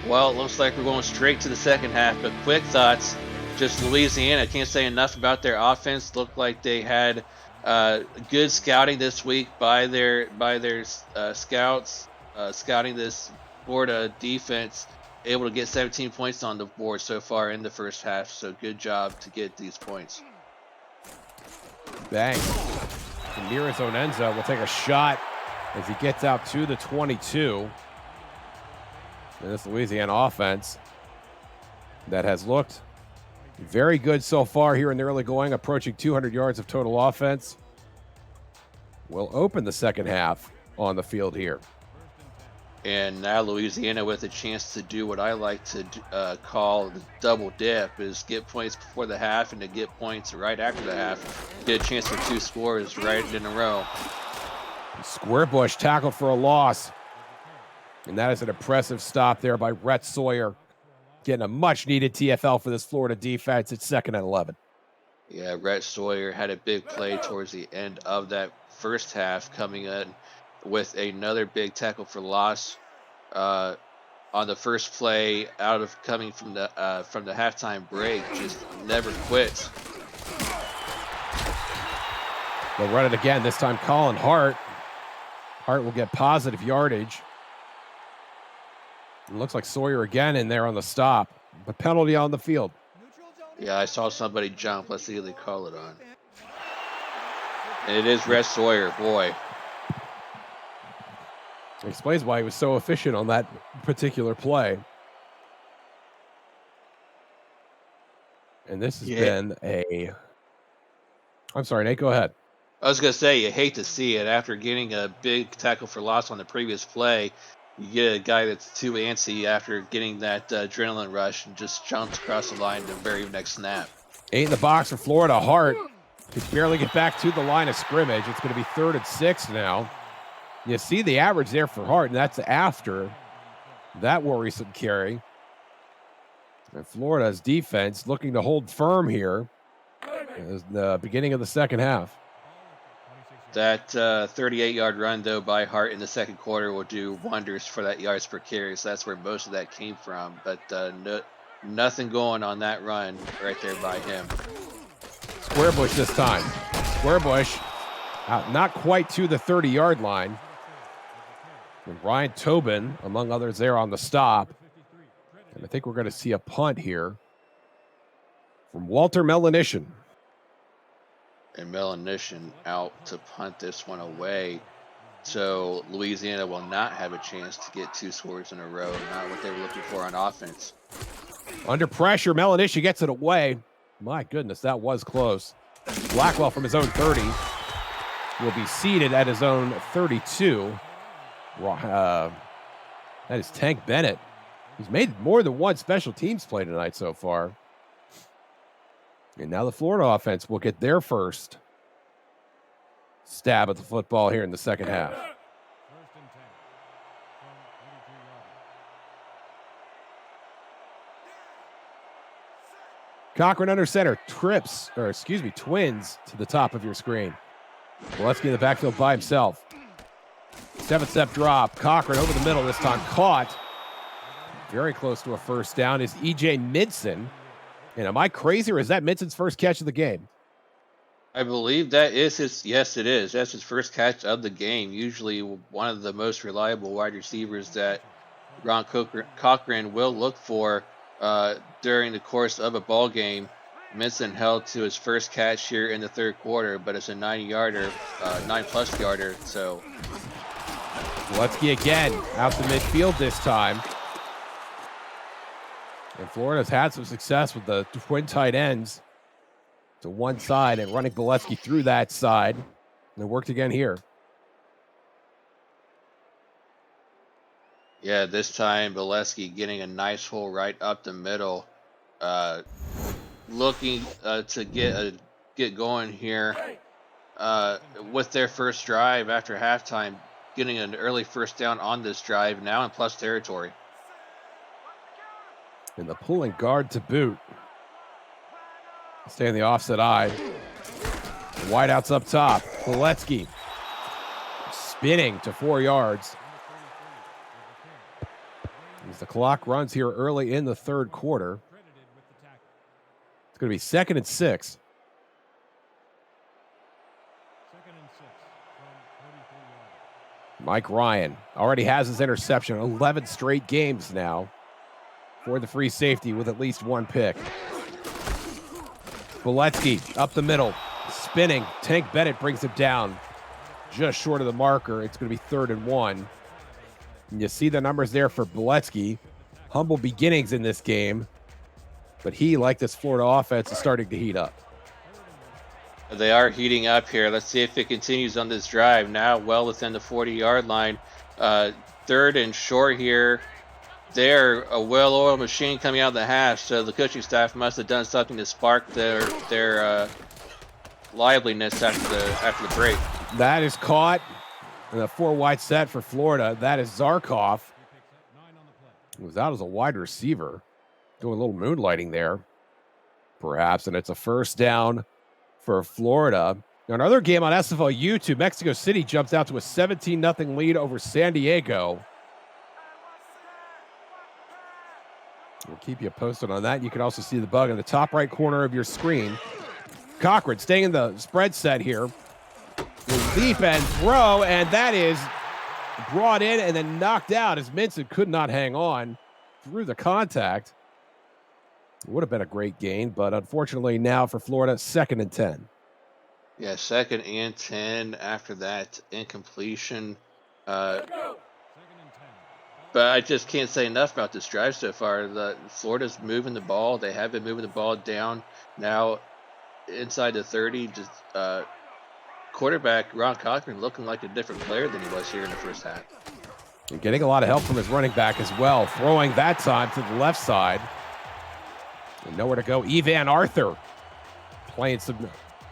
Well, it looks like we're going straight to the second half, but quick thoughts. Just Louisiana, can't say enough about their offense. Looked like they had good scouting this week by their scouts. scouting this Florida defense, able to get 17 points on the board so far in the first half. So good job to get these points. Bang. Near his own end zone, will take a shot as he gets out to the 22. And this Louisiana offense that has looked very good so far here in the early going, approaching 200 yards of total offense. Will open the second half on the field here. And now Louisiana with a chance to do what I like to call the double dip, is get points before the half and to get points right after the half. Get a chance for 2 scores right in a row. Squarebush tackled for a loss. And that is an impressive stop there by Rhett Sawyer. Getting a much-needed TFL for this Florida defense. It's 2nd and 11. Yeah, Rhett Sawyer had a big play towards the end of that first half, coming in with another big tackle for loss on the first play out of coming from the halftime break. Just never quits. They'll run it again. This time, Colin Hart. Hart will get positive yardage. It looks like Sawyer again in there on the stop. The penalty on the field. Yeah, I saw somebody jump. Let's see who they call it on. And it is Rhett Sawyer, boy. It explains why he was so efficient on that particular play. And this has been a... I'm sorry, Nate, go ahead. I was going to say, you hate to see it. After getting a big tackle for loss on the previous play, you get a guy that's too antsy after getting that adrenaline rush and just jumps across the line the very next snap. 8 in the box for Florida. Hart could barely get back to the line of scrimmage. It's going to be 3rd and 6 now. You see the average there for Hart, and that's after that worrisome carry. And Florida's defense looking to hold firm here in the beginning of the second half. That 38-yard run, though, by Hart in the second quarter will do wonders for that yards per carry. So that's where most of that came from. But nothing going on that run right there by him. Squarebush this time. Squarebush out not quite to the 30-yard line. And Ryan Tobin, among others, there on the stop. And I think we're going to see a punt here from Walter Melanishin. And Melanishin out to punt this one away. So Louisiana will not have a chance to get 2 scores in a row. Not what they were looking for on offense. Under pressure, Melanishin gets it away. My goodness, that was close. Blackwell from his own 30 will be seated at his own 32. That is Tank Bennett. He's made more than one special teams play tonight so far. And now the Florida offense will get their first stab at the football here in the second half. Cochran under center, twins to the top of your screen. Boletsky in the backfield by himself. 7-step drop. Cochran over the middle this time. Caught. Very close to a first down is E.J. Midson. And am I crazy, or is that Midson's first catch of the game? I believe that is his. Yes, it is. That's his first catch of the game. Usually one of the most reliable wide receivers that Ron Cochran will look for during the course of a ball game. Midson held to his first catch here in the third quarter, but it's a 9-yarder, 9+ yarder. So Boletsky again out the midfield this time. And Florida's had some success with the twin tight ends to one side and running Boletsky through that side. And it worked again here. Yeah, this time Boletsky getting a nice hole right up the middle. Looking to get going here with their first drive after halftime, getting an early first down on this drive, now in plus territory. And the pulling guard to boot. Stay in the offset eye. Wideouts up top. Boletsky spinning to 4 yards. As the clock runs here early in the third quarter. It's going to be 2nd and 6. Mike Ryan already has his interception, 11 straight games now for the free safety with at least one pick. Boletsky up the middle, spinning. Tank Bennett brings him down just short of the marker. It's going to be 3rd and 1. And you see the numbers there for Boletsky. Humble beginnings in this game, but he, like this Florida offense, is starting to heat up. They are heating up here. Let's see if it continues on this drive. Now well within the 40-yard line. 3rd and short here. They're a well-oiled machine coming out of the hash, so the coaching staff must have done something to spark their liveliness after the break. That is caught in a 4-wide set for Florida. That is Zarkov. He was out as a wide receiver, doing a little moonlighting there, perhaps, and it's a 1st down for Florida. Now, another game on SFL YouTube, Mexico City jumps out to a 17-0 lead over San Diego. We'll keep you posted on that. You can also see the bug in the top right corner of your screen. Cochran staying in the spread set here. Will leap and throw, and that is brought in and then knocked out as Minson could not hang on through the contact. It would have been a great gain, but unfortunately now for Florida, 2nd and 10. Yeah, 2nd and 10 after that incompletion. But I just can't say enough about this drive so far. Florida's moving the ball. They have been moving the ball down now inside the 30. Just quarterback Ron Cochran looking like a different player than he was here in the first half. And getting a lot of help from his running back as well. Throwing that time to the left side. And nowhere to go. Evan Arthur playing some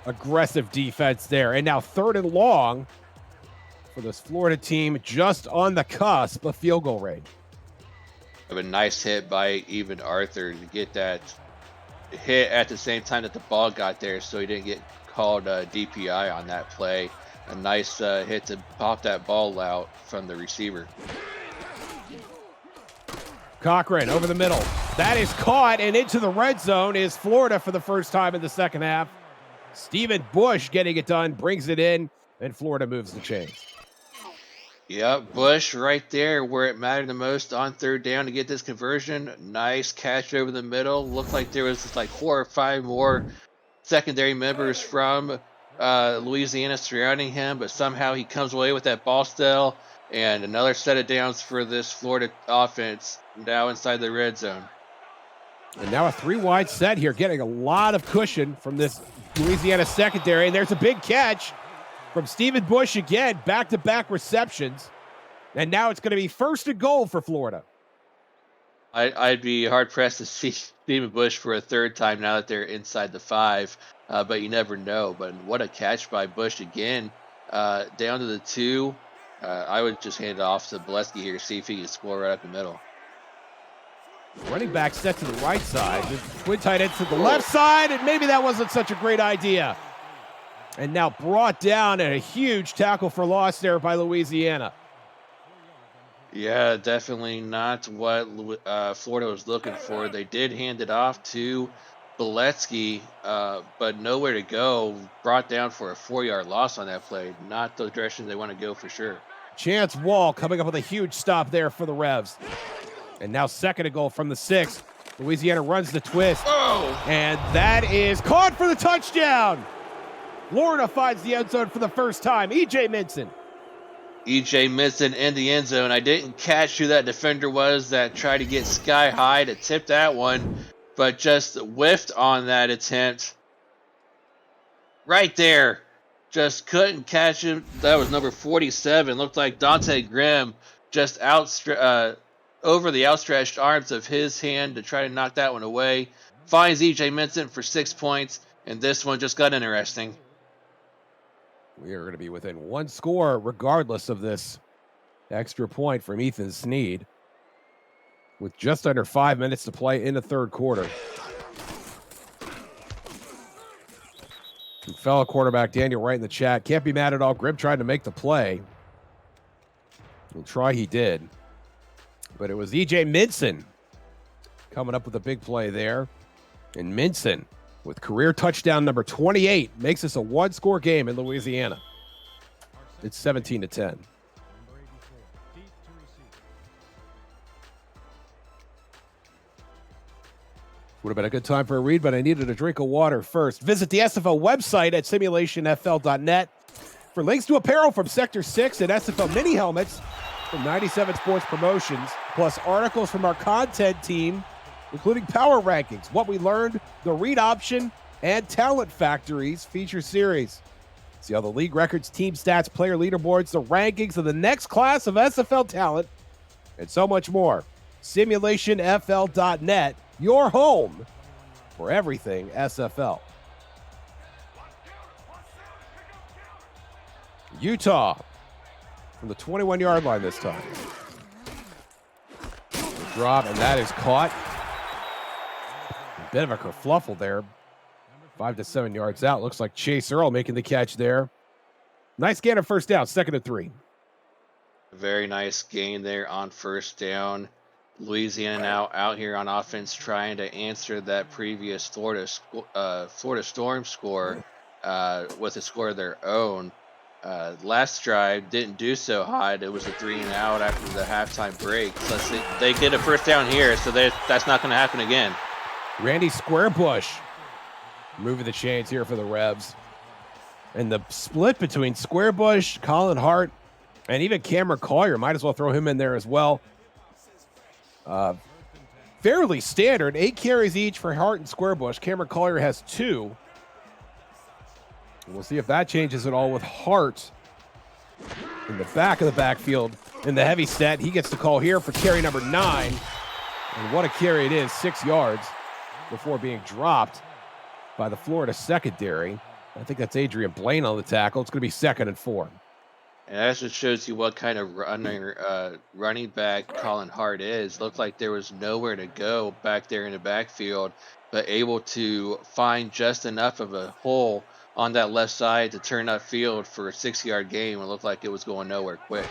aggressive defense there. And now 3rd and long for this Florida team, just on the cusp of field goal range. A nice hit by Evan Arthur to get that hit at the same time that the ball got there, so he didn't get called DPI on that play. A nice hit to pop that ball out from the receiver. Cochran over the middle. That is caught, and into the red zone is Florida for the first time in the second half. Steven Bush getting it done, brings it in, and Florida moves the chains. Yep, Bush right there where it mattered the most on 3rd down to get this conversion. Nice catch over the middle. Looked like there was just like 4 or 5 more secondary members from Louisiana surrounding him, but somehow he comes away with that ball still, and another set of downs for this Florida offense now inside the red zone. And now a 3-wide set here, getting a lot of cushion from this Louisiana secondary, and there's a big catch from Steven Bush again, back-to-back receptions. And now it's going to be 1st and goal for Florida. I'd be hard-pressed to see Steven Bush for a 3rd time now that they're inside the 5, but you never know. But what a catch by Bush again, down to the 2. I would just hand it off to Boletsky here, see if he can score right up the middle. Running back set to the right side. The twin tight ends to the left side, and maybe that wasn't such a great idea. And now brought down, and a huge tackle for loss there by Louisiana. Yeah, definitely not what Florida was looking for. They did hand it off to Boletsky, but nowhere to go. Brought down for a 4-yard loss on that play. Not the direction they want to go for sure. Chance Wall coming up with a huge stop there for the Revs. And now 2nd and goal from the 6. Louisiana runs the twist. Oh! And that is caught for the touchdown. Florida finds the end zone for the first time. E.J. Minson. E.J. Minson in the end zone. I didn't catch who that defender was that tried to get sky high to tip that one, but just whiffed on that attempt. Right there. Just couldn't catch him. That was number 47. Looked like Dante Grimm just over the outstretched arms of his hand to try to knock that one away. Finds E.J. Minson for 6 points, and this one just got interesting. We are going to be within 1 score regardless of this extra point from Ethan Sneed with just under 5 minutes to play in the 3rd quarter. Fellow quarterback Daniel Wright in the chat. Can't be mad at all. Grimm tried to make the play. We'll try he did. But it was E.J. Minson coming up with a big play there. And Minson, with career touchdown number 28, makes this a 1-score game in Louisiana. It's 17-10. Would have been a good time for a read, but I needed a drink of water first. Visit the SFL website at simulationfl.net for links to apparel from Sector 6 and SFL mini helmets from 97 Sports Promotions, plus articles from our content team, including power rankings, what we learned, the read option, and Talent Factories feature series. See all the league records, team stats, player leaderboards, the rankings of the next class of SFL talent, and so much more. Simulationfl.net, your home for everything SFL. Utah from the 21-yard line this time. The drop, and that is caught. A bit of a kerfluffle there. 5 to 7 yards out. Looks like Chase Earl making the catch there. Nice gain of first down, 2nd and 3. Very nice gain there on first down. Louisiana now out here on offense trying to answer that previous Florida Storm score with a score of their own. Last drive didn't do so hot. It was a 3-and-out after the halftime break. So they get a first down here, so that's not going to happen again. Randy Squarebush moving the chains here for the Revs. And the split between Squarebush, Colin Hart, and even Cameron Collier, might as well throw him in there as well. Fairly standard, 8 carries each for Hart and Squarebush. Cameron Collier has 2. We'll see if that changes at all with Hart in the back of the backfield in the heavy set. He gets the call here for carry number 9. And what a carry it is, 6 yards before being dropped by the Florida secondary. I think that's Adrian Blaine on the tackle. It's going to be 2nd and 4. And that just shows you what kind of running back Colin Hart is. Looked like there was nowhere to go back there in the backfield, but able to find just enough of a hole on that left side to turn upfield for a 6-yard gain. It looked like it was going nowhere quick.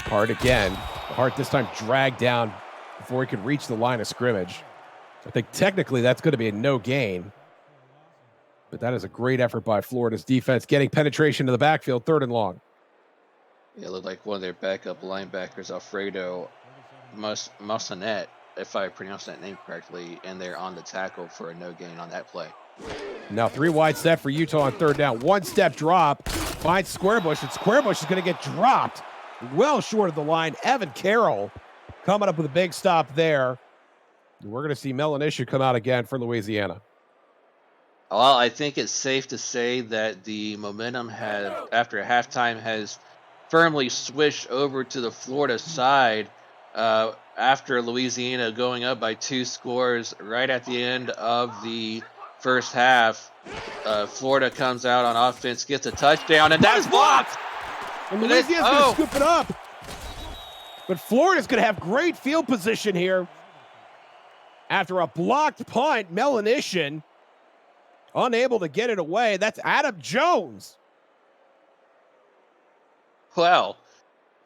Hart again. Hart this time dragged down before he could reach the line of scrimmage. I think technically that's going to be a no gain. But that is a great effort by Florida's defense, getting penetration to the backfield, 3rd and long. It looked like one of their backup linebackers, Alfredo Massanet, if I pronounced that name correctly, and they're on the tackle for a no gain on that play. Now 3 wide set for Utah on 3rd down. 1-step drop, finds Squarebush, and Squarebush is going to get dropped well short of the line. Evan Carroll coming up with a big stop there. We're going to see Melanisha come out again for Louisiana. Well, I think it's safe to say that the momentum after halftime has firmly switched over to the Florida side after Louisiana going up by 2 scores right at the end of the first half. Florida comes out on offense, gets a touchdown, and that's blocked! And Louisiana's going to scoop it up. But Florida's going to have great field position here. After a blocked punt, Melanishan unable to get it away. That's Adam Jones. Well,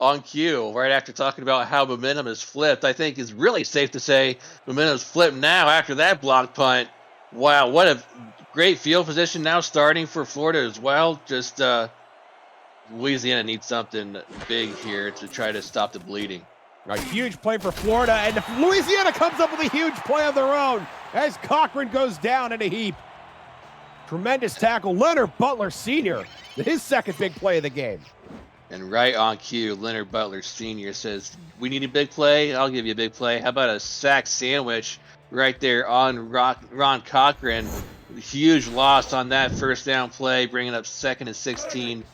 on cue, right after talking about how momentum is flipped, I think it's really safe to say momentum is flipped now after that blocked punt. Wow, what a great field position now starting for Florida as well. Just Louisiana needs something big here to try to stop the bleeding. A huge play for Florida, and Louisiana comes up with a huge play of their own as Cochran goes down in a heap. Tremendous tackle. Leonard Butler Sr., his 2nd big play of the game. And right on cue, Leonard Butler Sr. says, we need a big play. I'll give you a big play. How about a sack sandwich right there on Ron Cochran? Huge loss on that first down play, bringing up 2nd and 16.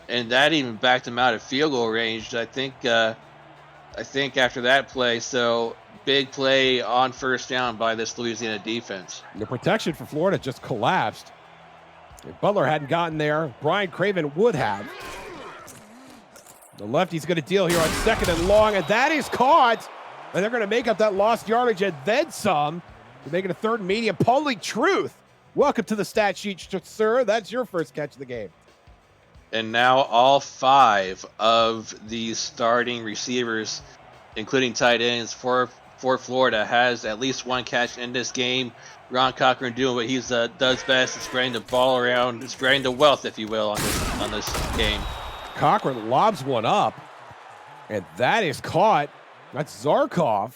And that even backed him out of field goal range, I think after that play. So big play on first down by this Louisiana defense. The protection for Florida just collapsed. If Butler hadn't gotten there, Brian Craven would have. The lefty's going to deal here on 2nd and long, and that is caught. And they're going to make up that lost yardage and then some. They're making a 3rd and medium. Paulie Truth, welcome to the stat sheet, sir. That's your first catch of the game. And now all 5 of these starting receivers, including tight ends for Florida, has at least 1 catch in this game. Ron Cochran doing what he does best, spreading the ball around, spreading the wealth, if you will, on this game. Cochran lobs one up, and that is caught. That's Zarkov.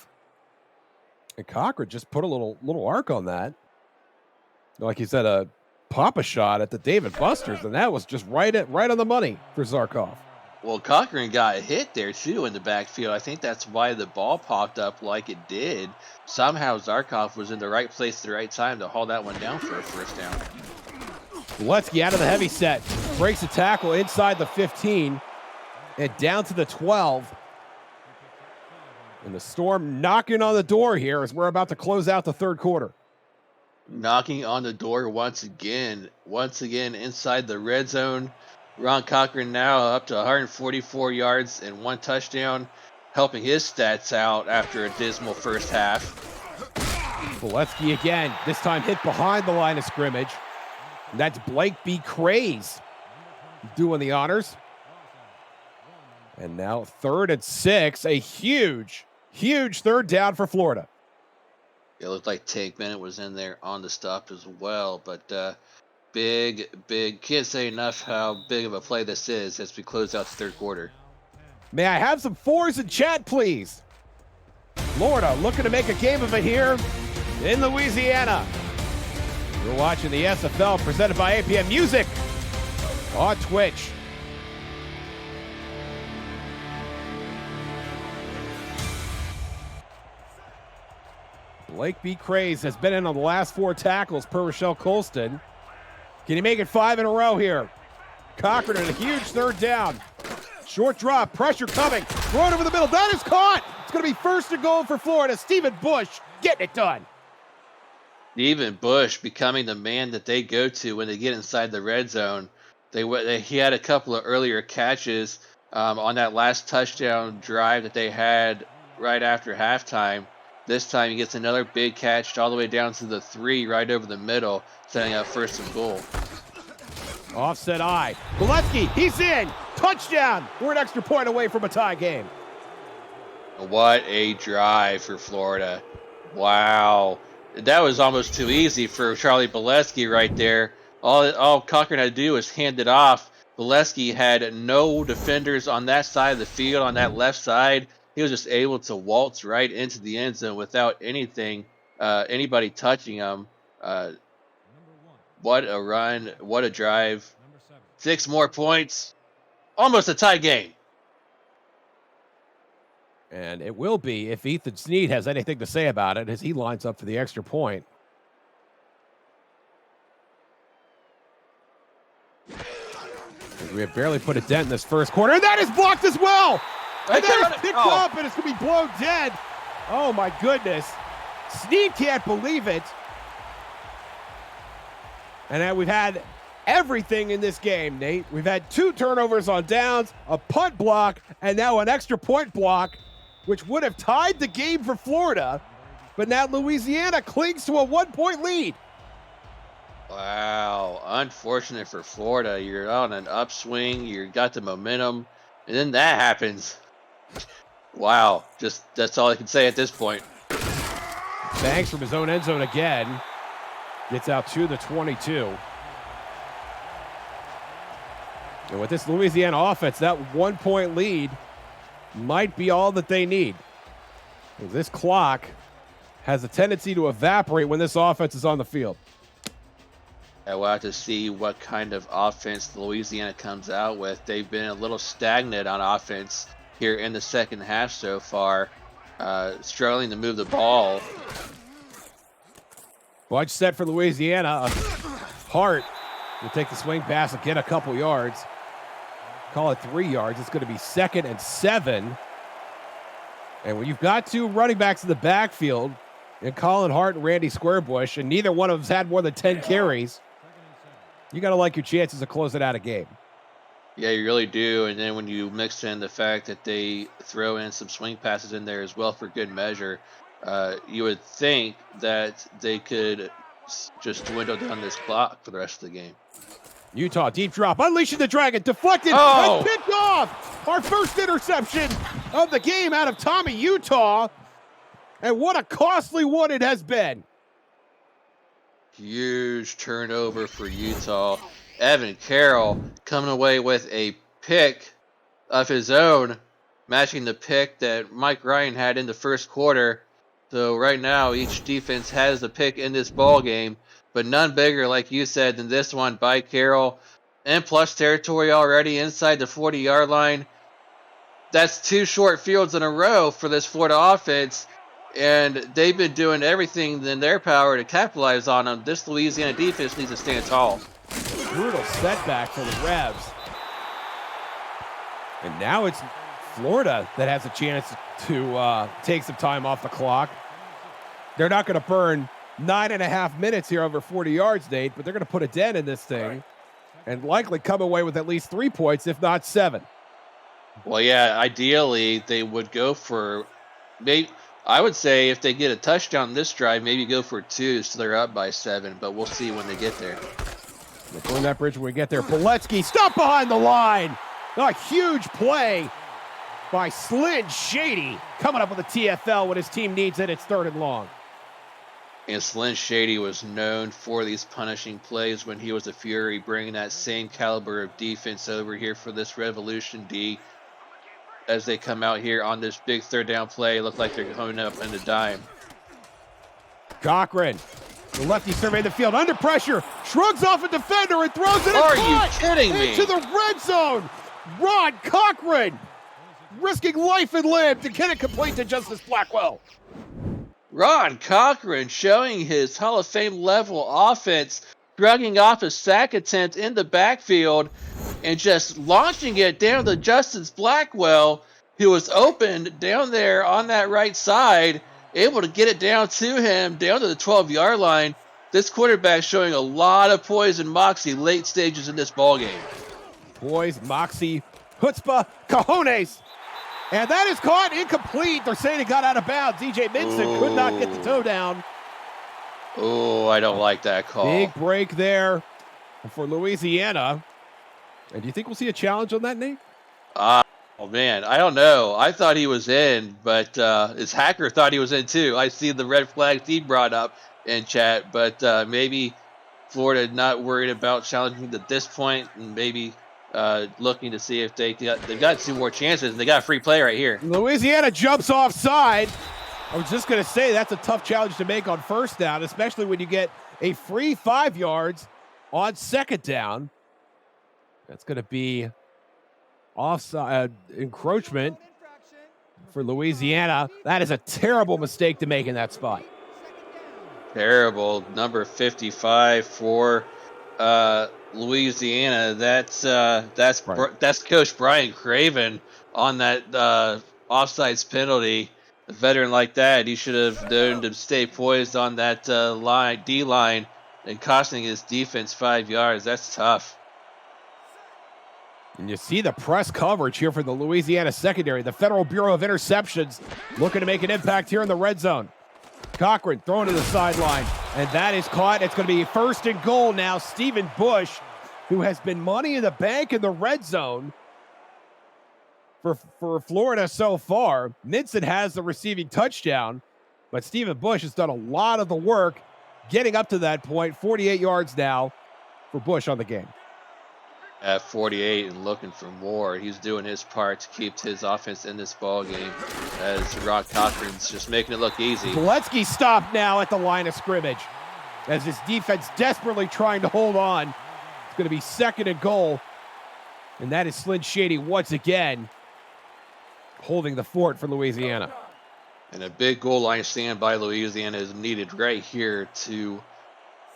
And Cochran just put a little arc on that. Like he said, a pop a shot at the David Busters, and that was just right on the money for Zarkov. Well, Cochran got hit there too in the backfield. I think that's why the ball popped up like it did. Somehow Zarkov was in the right place at the right time to haul that one down for a first down. Bolesky out of the heavy set, breaks a tackle inside the 15 and down to the 12. And the Storm knocking on the door here as we're about to close out the third quarter. Knocking on the door once again inside the red zone. Ron Cochran now up to 144 yards and 1 touchdown, helping his stats out after a dismal first half. Bolesky again, this time hit behind the line of scrimmage. And that's Blake B. Craze doing the honors. And now 3rd and 6, a huge third down for Florida. It looked like Tank Bennett was in there on the stop as well, but big, can't say enough how big of a play this is as we close out the third quarter. May I have some 4s in chat, please? Florida looking to make a game of it here in Louisiana. You're watching the SFL presented by APM Music on Twitch. Blake B. Craze has been in on the last 4 tackles per Rochelle Colston. Can he make it 5 in a row here? Cochran in a huge third down. Short drop, pressure coming. Thrown over the middle. That is caught. It's going to be 1st and goal for Florida. Stephen Bush getting it done. Stephen Bush becoming the man that they go to when they get inside the red zone. He had a couple of earlier catches on that last touchdown drive that they had right after halftime. This time he gets another big catch all the way down to the 3 right over the middle, setting up 1st and goal. Offset eye. Bolesky, he's in. Touchdown. We're an extra point away from a tie game. What a drive for Florida. Wow. That was almost too easy for Charlie Bolesky right there. All Cochran had to do was hand it off. Bolesky had no defenders on that side of the field, on that left side. He was just able to waltz right into the end zone without anybody touching him. What a run. What a drive. 6 more points. Almost a tie game. And it will be if Ethan Snead has anything to say about it as he lines up for the extra point. We have barely put a dent in this first quarter, and that is blocked as well. And that is picked up, and it's going to be blown dead. Oh, my goodness. Snead can't believe it. And we've had everything in this game, Nate. We've had 2 turnovers on downs, a punt block, and now an extra point block, which would have tied the game for Florida. But now Louisiana clings to a 1-point lead. Wow. Unfortunate for Florida. You're on an upswing. You got the momentum. And then that happens. Wow. That's all I can say at this point. Banks from his own end zone again. Gets out to the 22. And with this Louisiana offense, that 1-point lead might be all that they need. This clock has a tendency to evaporate when this offense is on the field. And we'll have to see what kind of offense Louisiana comes out with. They've been a little stagnant on offense here in the second half so far, struggling to move the ball. Bunch set for Louisiana. Hart will take the swing pass and get a couple yards. Call it 3 yards. It's going to be 2nd and 7. And when you've got 2 running backs in the backfield, and Colin Hart and Randy Squarebush, and neither one of them's had more than 10 carries, you got to like your chances of closing out a game. Yeah, you really do. And then when you mix in the fact that they throw in some swing passes in there as well for good measure, you would think that they could just dwindle down this clock for the rest of the game. Utah deep drop, unleashing the dragon, deflected, and picked off. Our first interception of the game out of Tommy Utah. And what a costly one it has been. Huge turnover for Utah. Evan Carroll coming away with a pick of his own, matching the pick that Mike Ryan had in the first quarter. So right now, each defense has a pick in this ball game, but none bigger, like you said, than this one by Carroll. In plus territory already inside the 40-yard line. That's 2 short fields in a row for this Florida offense, and they've been doing everything in their power to capitalize on them. This Louisiana defense needs to stand tall. Brutal setback for the Rebs. And now it's Florida that has a chance to take some time off the clock. They're not going to burn 9.5 minutes here over 40 yards, Nate, but they're going to put a dent in this thing and likely come away with at least 3 points, if not 7. Well, yeah, ideally they would go for, maybe I would say if they get a touchdown this drive, maybe go for 2, so they're up by 7. But we'll see when they get there. We'll burn that bridge when we get there. Boletsky, stop behind the line. A huge play by Slid Shady, coming up with a TFL when his team needs it. It's 3rd and long. And Slynn Shady was known for these punishing plays when he was a Fury, bringing that same caliber of defense over here for this Revolution D. As they come out here on this big 3rd down play, look like they're coming up in the dime. Cochran, the lefty surveying the field under pressure, shrugs off a defender and throws it. Are you kidding me? Into the red zone. Ron Cochran risking life and limb to get it complete to Justice Blackwell. Ron Cochran showing his Hall of Fame level offense, shrugging off a sack attempt in the backfield and just launching it down to Justice Blackwell, who was open down there on that right side, able to get it down to him, down to the 12-yard line. This quarterback showing a lot of poise and moxie late stages in this ballgame. Poise, moxie, chutzpah, cojones. And that is caught incomplete. They're saying it got out of bounds. DJ Minson could not get the toe down. Oh, I don't like that call. Big break there for Louisiana. And do you think we'll see a challenge on that, Nate? Oh, man, I don't know. I thought he was in, but his hacker thought he was in too. I see the red flags he brought up in chat, but maybe Florida not worried about challenging at this point, and maybe looking to see if they've got 2 more chances, and they got a free play right here. Louisiana jumps offside. I was just going to say that's a tough challenge to make on 1st down, especially when you get a free 5 yards on 2nd down. That's going to be offside encroachment for Louisiana. That is a terrible mistake to make in that spot. Terrible. Number 55 for Louisiana. That's Coach Brian Craven on that offsides penalty. A veteran like that, he should have known to stay poised on that D line and costing his defense 5 yards. That's tough. And you see the press coverage here for the Louisiana secondary. The Federal Bureau of Interceptions looking to make an impact here in the red zone. Cochran thrown to the sideline, and that is caught. It's going to be 1st and goal now. Stephen Bush, who has been money in the bank in the red zone for Florida so far. Minson has the receiving touchdown, but Stephen Bush has done a lot of the work getting up to that point. 48 yards now for Bush on the game. At 48 and looking for more. He's doing his part to keep his offense in this ball game, as Rod Cochran's just making it look easy. Boletsky stopped now at the line of scrimmage as his defense desperately trying to hold on. It's going to be 2nd and goal, and that is Slid Shady once again holding the fort for Louisiana. And a big goal line stand by Louisiana is needed right here to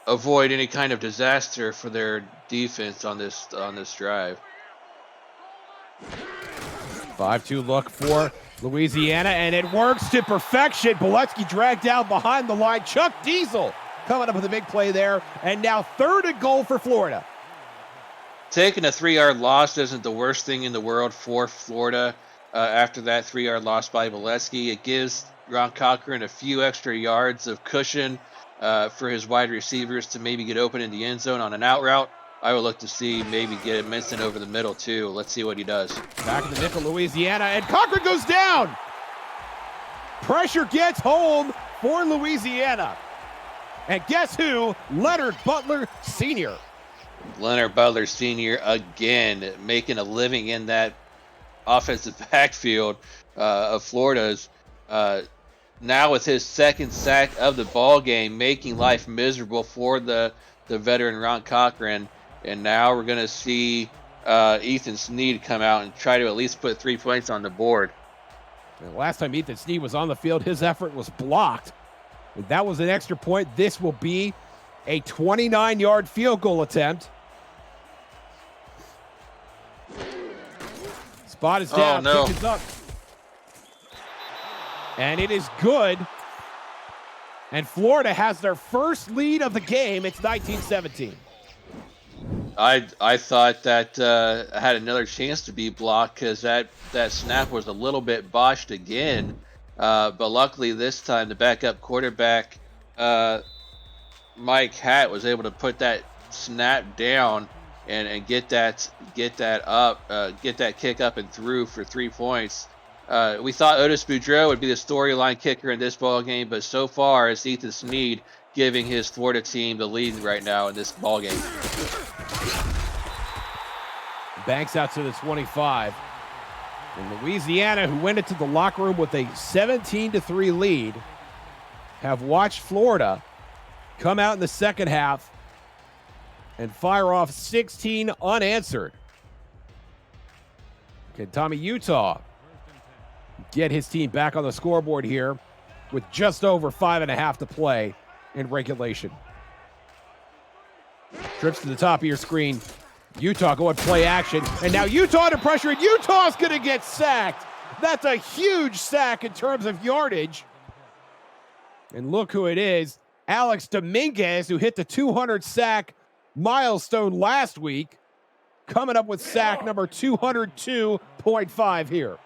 avoid any kind of disaster for their defense on this drive. 5-2 look for Louisiana, and it works to perfection. Boletsky dragged down behind the line. Chuck Diesel coming up with a big play there, and now 3rd and goal for Florida. Taking a 3-yard loss isn't the worst thing in the world for Florida. After that 3-yard loss by Boletsky, it gives Ron Cochran a few extra yards of cushion for his wide receivers to maybe get open in the end zone on an out route. I would look to see maybe get Minson over the middle too. Let's see what he does. Back in the nickel, Louisiana, and Cochran goes down. Pressure gets home for Louisiana. And guess who? Leonard Butler Sr. Leonard Butler Sr. again making a living in that offensive backfield of Florida's. now with his second sack of the ball game, making life miserable for the veteran Ron Cochran. And now we're going to see Ethan Sneed come out and try to at least put 3 points on the board. And last time Ethan Sneed was on the field, his effort was blocked. And that was an extra point. This will be a 29-yard field goal attempt. Spot is down. Oh, no. Kick is up. And it is good. And Florida has their first lead of the game. It's 19-17. I thought that had another chance to be blocked because that snap was a little bit botched again. But luckily this time the backup quarterback, Mike Hatt, was able to put that snap down and get that kick up and through for 3 points. We thought Otis Boudreaux would be the storyline kicker in this ball game, but so far it's Ethan Sneed giving his Florida team the lead right now in this ball game. Banks out to the 25. And Louisiana, who went into the locker room with a 17-3 lead, have watched Florida come out in the second half and fire off 16 unanswered. Can Tommy Utah get his team back on the scoreboard here with just over 5.5 to play in regulation? Trips to the top of your screen. Utah going play action, and now Utah under pressure, and Utah's going to get sacked. That's a huge sack in terms of yardage. And look who it is, Alex Dominguez, who hit the 200 sack milestone last week, coming up with sack number 202.5 here.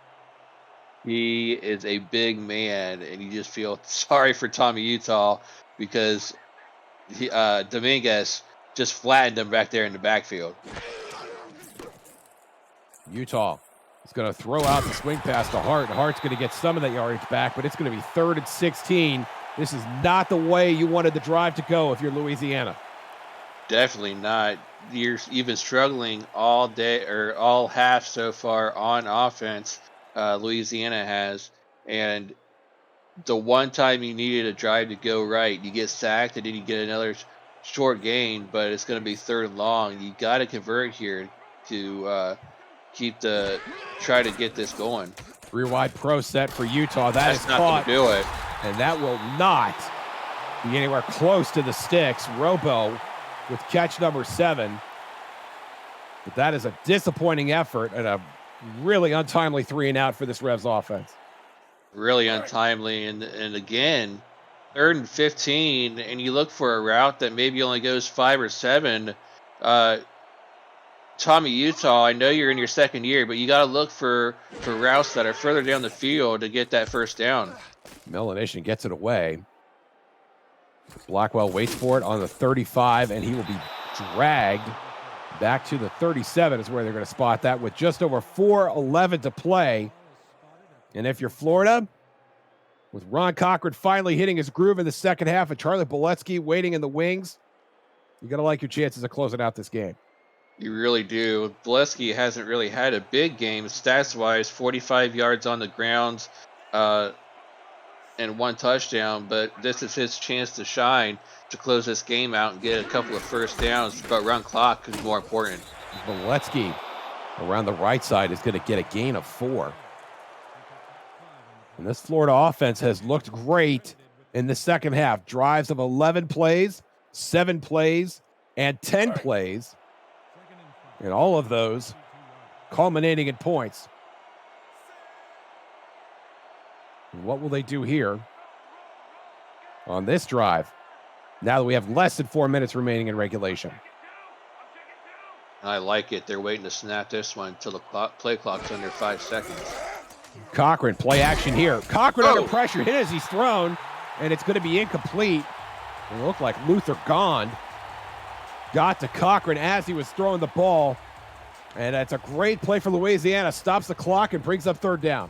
He is a big man, and you just feel sorry for Tommy Utah because Dominguez just flattened him back there in the backfield. Utah is going to throw out the swing pass to Hart. Hart's going to get some of that yardage back, but it's going to be 3rd and 16. This is not the way you wanted the drive to go if you're Louisiana. Definitely not. You've been struggling all day or all half so far on offense. Louisiana has, and the one time you needed a drive to go right, you get sacked, and then you get another short gain, but it's going to be 3rd and long. You got to convert here to try to get this going. 3-wide pro set for Utah. That's not caught, going to do it, and that will not be anywhere close to the sticks. Robo with catch number 7, but that is a disappointing effort and a really untimely 3-and-out for this Revs offense. Really untimely, and again, 3rd and 15, and you look for a route that maybe only goes 5 or 7. Tommy Utah, I know you're in your second year, but you got to look for routes that are further down the field to get that first down. Melanesian gets it away. Blackwell waits for it on the 35, and he will be dragged back to the 37 is where they're going to spot that with just over 4:11 to play. And if you're Florida, with Ron Cochran finally hitting his groove in the second half and Charlie Boletsky waiting in the wings, you got to like your chances of closing out this game. You really do. Boletsky hasn't really had a big game stats-wise, 45 yards on the ground and 1 touchdown, but this is his chance to shine, to close this game out and get a couple of first downs, but run clock is more important. Boletsky around the right side is going to get a gain of 4. And this Florida offense has looked great in the second half. Drives of 11 plays, 7 plays, and 10 plays. And all of those culminating in points. And what will they do here on this drive now that we have less than 4 minutes remaining in regulation? I like it. They're waiting to snap this one until the play clock's under 5 seconds. Cochran, play action here. Cochran under pressure, hit as he's thrown, and it's going to be incomplete. It looked like Luther Gond got to Cochran as he was throwing the ball, and that's a great play for Louisiana. Stops the clock and brings up 3rd down.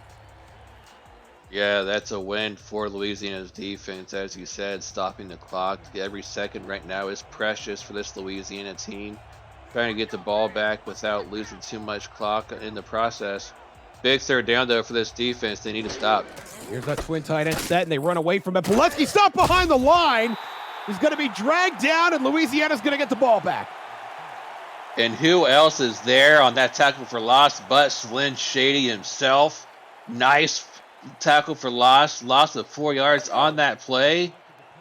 Yeah, that's a win for Louisiana's defense, as you said, stopping the clock. Every second right now is precious for this Louisiana team. Trying to get the ball back without losing too much clock in the process. Big third down, though, for this defense. They need to stop. Here's that twin tight end set, and they run away from it. Bolesky stopped behind the line. He's going to be dragged down, and Louisiana's going to get the ball back. And who else is there on that tackle for loss but Slim Shady himself? Nice tackle for loss of 4 yards on that play.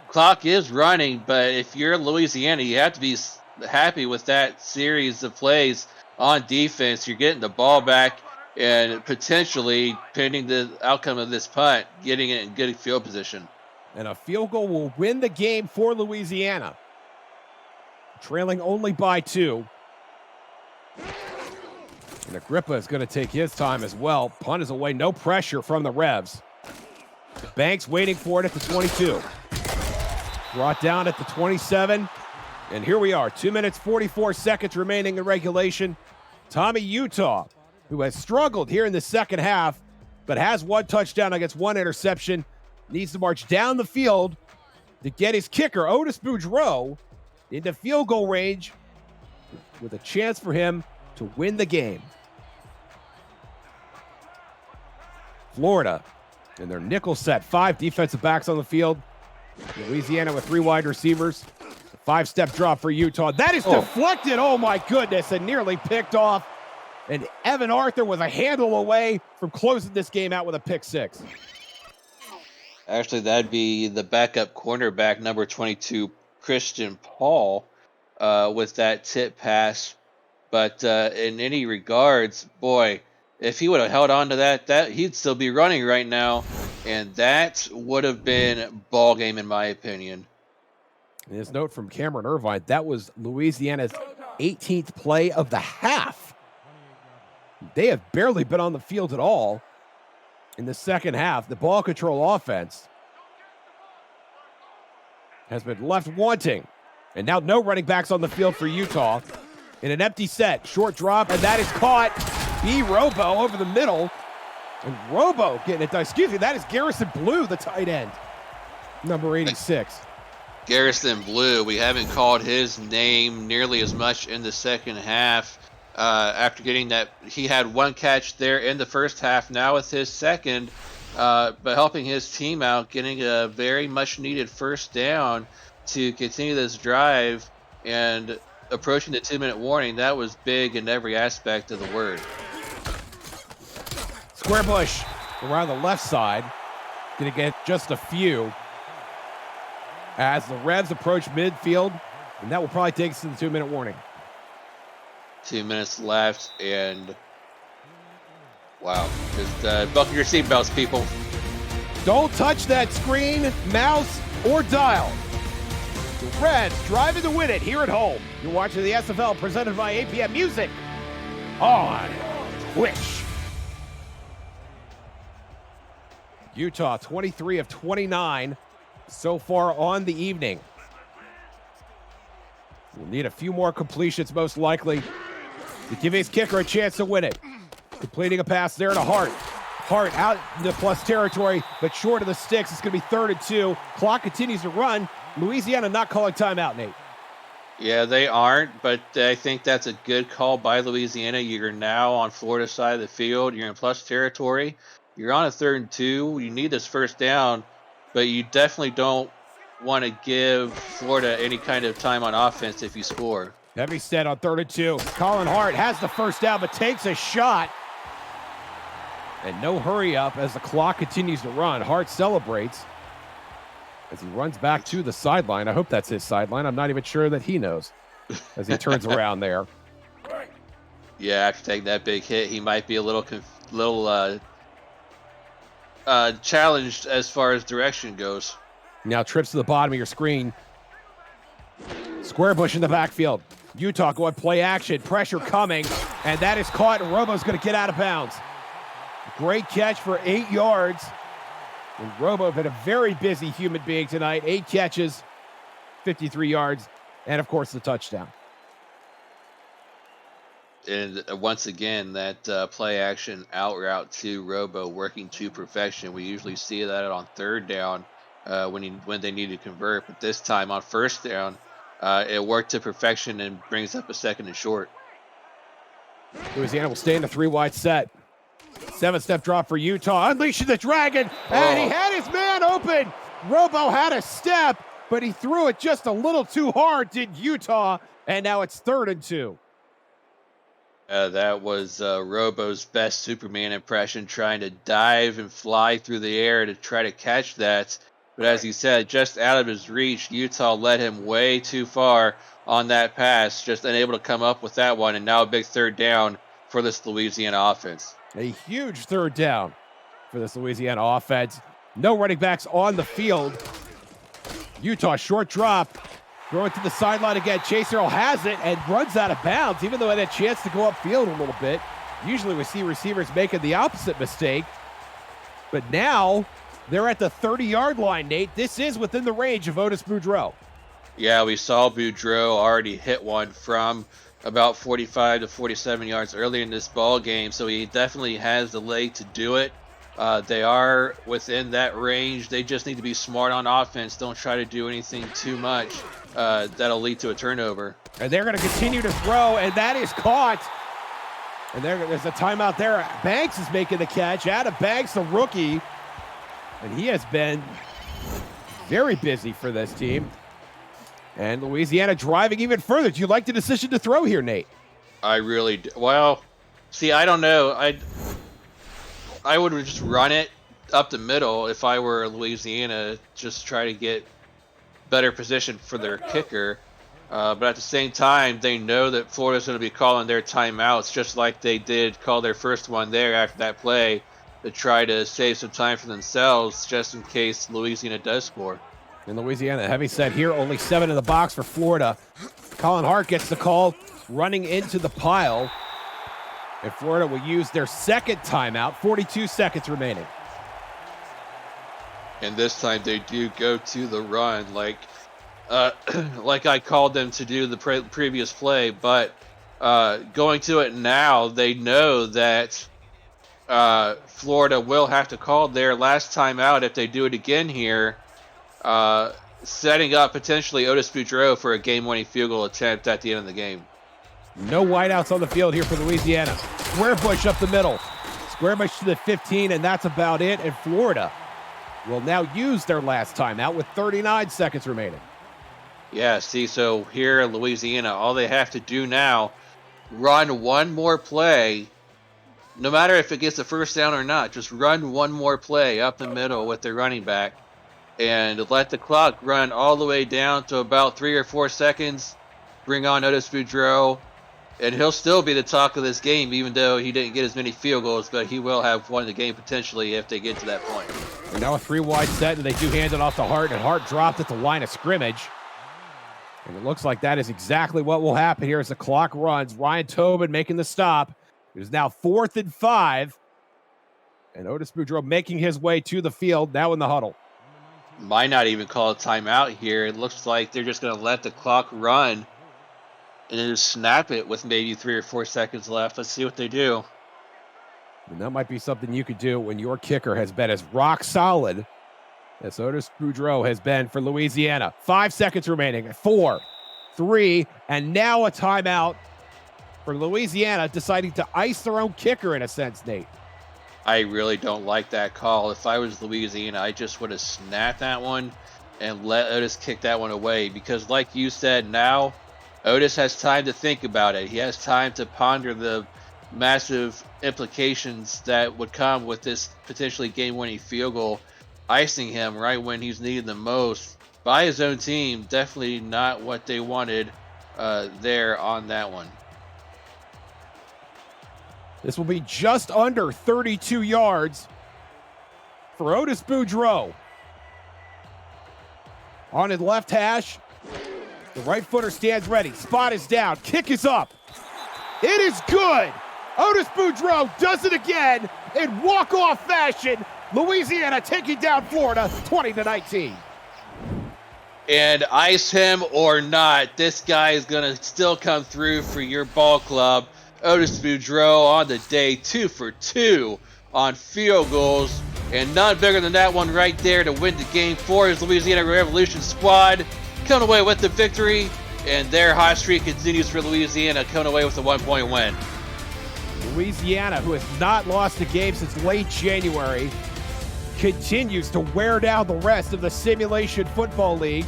Clock is running, but if you're Louisiana, you have to be happy with that series of plays on defense. You're getting the ball back and potentially, pending the outcome of this punt, getting it in good field position. And a field goal will win the game for Louisiana. Trailing only by 2. And Agrippa is going to take his time as well. Punt is away, no pressure from the Revs. Banks waiting for it at the 22. Brought down at the 27. And here we are, 2 minutes, 44 seconds remaining in regulation. Tommy Utah, who has struggled here in the second half, but has 1 touchdown against 1 interception, needs to march down the field to get his kicker, Otis Boudreau, into field goal range with a chance for him to win the game. Florida in their nickel set, 5 defensive backs on the field. Louisiana with 3 wide receivers. A 5-step drop for Utah. That is deflected. Oh my goodness, and nearly picked off. And Evan Arthur was a handle away from closing this game out with a pick 6. Actually, that'd be the backup cornerback, number 22, Christian Paul, with that tip pass. But in any regards, boy, if he would have held on to that he'd still be running right now. And that would have been ball game, in my opinion. And this note from Cameron Irvine, that was Louisiana's 18th play of the half. They have barely been on the field at all in the second half. The ball control offense has been left wanting. And now no running backs on the field for Utah. In an empty set, short drop, and that is caught. B. Robo over the middle. And Robo getting it done. Excuse me, that is Garrison Blue, the tight end. Number 86. Garrison Blue, we haven't called his name nearly as much in the second half. After getting that, he had 1 catch there in the first half, now with his second, but helping his team out, getting a very much needed first down to continue this drive and approaching the 2-minute warning. That was big in every aspect of the word. Square Bush around the left side, going to get just a few as the Revs approach midfield, and that will probably take us to the 2-minute warning. 2 minutes left, and wow, just buckle your seatbelts, people. Don't touch that screen, mouse, or dial. The Reds driving to win it here at home. You're watching the SFL presented by APM Music on Twitch. Utah 23 of 29 so far on the evening. We'll need a few more completions most likely to give his kicker a chance to win it. Completing a pass there to Hart. Hart out into plus territory, but short of the sticks. It's going to be 3rd and 2. Clock continues to run. Louisiana not calling timeout, Nate. Yeah, they aren't, but I think that's a good call by Louisiana. You're now on Florida side of the field. You're in plus territory. You're on a 3rd and 2. You need this first down, but you definitely don't want to give Florida any kind of time on offense if you score. Heavy set on 3rd and 2. Colin Hart has the first down, but takes a shot. And no hurry up as the clock continues to run. Hart celebrates as he runs back to the sideline. I hope that's his sideline. I'm not even sure that he knows as he turns around there. Yeah, after taking that big hit, he might be a little challenged as far as direction goes. Now trips to the bottom of your screen. Square Bush in the backfield. Utah going play action. Pressure coming. And that is caught. And Robo's going to get out of bounds. Great catch for 8 yards. And Robo been a very busy human being tonight. 8 catches, 53 yards, and of course the touchdown. And once again, that play action out route to Robo working to perfection. We usually see that on 3rd down when they need to convert, but this time on 1st down, it worked to perfection and brings up a 2nd and short. Louisiana will stay in the 3 wide set. 7-step drop for Utah, unleashing the dragon, and he had his man open. Robo had a step, but he threw it just a little too hard, did Utah, and now it's 3rd and 2. That was Robo's best Superman impression, trying to dive and fly through the air to try to catch that. But as you said, just out of his reach, Utah led him way too far on that pass, just unable to come up with that one, and now a big 3rd down for this Louisiana offense. A huge 3rd down for this Louisiana offense. No running backs on the field. Utah short drop. Throw it to the sideline again. Chase Earl has it and runs out of bounds, even though he had a chance to go upfield a little bit. Usually we see receivers making the opposite mistake. But now they're at the 30-yard line, Nate. This is within the range of Otis Boudreaux. Yeah, we saw Boudreaux already hit one from about 45 to 47 yards earlier in this ball game, so he definitely has the leg to do it. They are within that range. They just need to be smart on offense. Don't try to do anything too much. That'll lead to a turnover. And they're going to continue to throw, and that is caught. And there's a timeout there. Banks is making the catch. Adam Banks, the rookie. And he has been very busy for this team. And Louisiana driving even further. Do you like the decision to throw here, Nate? I really do. Well, see, I don't know. I would just run it up the middle if I were Louisiana, just try to get better position for their kicker. But at the same time, they know that Florida's going to be calling their timeouts, just like they did call their first one there after that play, to try to save some time for themselves, just in case Louisiana does score. In Louisiana, heavy set here, only 7 in the box for Florida. Colin Hart gets the call, running into the pile. And Florida will use their 2nd timeout, 42 seconds remaining. And this time they do go to the run, like I called them to do the previous play. But going to it now, they know that Florida will have to call their last timeout if they do it again here, setting up potentially Otis Boudreaux for a game-winning field goal attempt at the end of the game. No wideouts on the field here for Louisiana. Square Bush up the middle. Square Bush to the 15, and that's about it. And Florida will now use their last timeout with 39 seconds remaining. Yeah, see, so here in Louisiana, all they have to do now, run one more play, no matter if it gets a first down or not, just run one more play up the middle with their running back and let the clock run all the way down to about 3 or 4 seconds, bring on Otis Boudreaux, and he'll still be the talk of this game, even though he didn't get as many field goals, but he will have won the game potentially if they get to that point. And now a 3-wide set, and they do hand it off to Hart, and Hart dropped at the line of scrimmage. And it looks like that is exactly what will happen here as the clock runs. Ryan Tobin making the stop. It is now 4th and 5. And Otis Boudreaux making his way to the field, now in the huddle. Might not even call a timeout here. It looks like they're just going to let the clock run and then just snap it with maybe 3 or 4 seconds left. Let's see what they do. And that might be something you could do when your kicker has been as rock solid as Otis Boudreaux has been for Louisiana. 5 seconds remaining. 4, 3, and now a timeout for Louisiana, deciding to ice their own kicker in a sense, Nate. I really don't like that call. If I was Louisiana, I just would have snapped that one and let Otis kick that one away, because like you said, now Otis has time to think about it. He has time to ponder the massive implications that would come with this potentially game-winning field goal, icing him right when he's needed the most by his own team. Definitely not what they wanted there on that one. This will be just under 32 yards for Otis Boudreaux. On his left hash, the right footer stands ready. Spot is down. Kick is up. It is good. Otis Boudreaux does it again in walk-off fashion. Louisiana taking down Florida 20-19. And ice him or not, this guy is going to still come through for your ball club. Otis Boudreaux on the day, 2 for 2 on field goals. And none bigger than that one right there to win the game for his Louisiana Revolution squad. Coming away with the victory, and their hot streak continues for Louisiana, coming away with a 1-point win. Louisiana, who has not lost a game since late January, continues to wear down the rest of the Simulation Football League.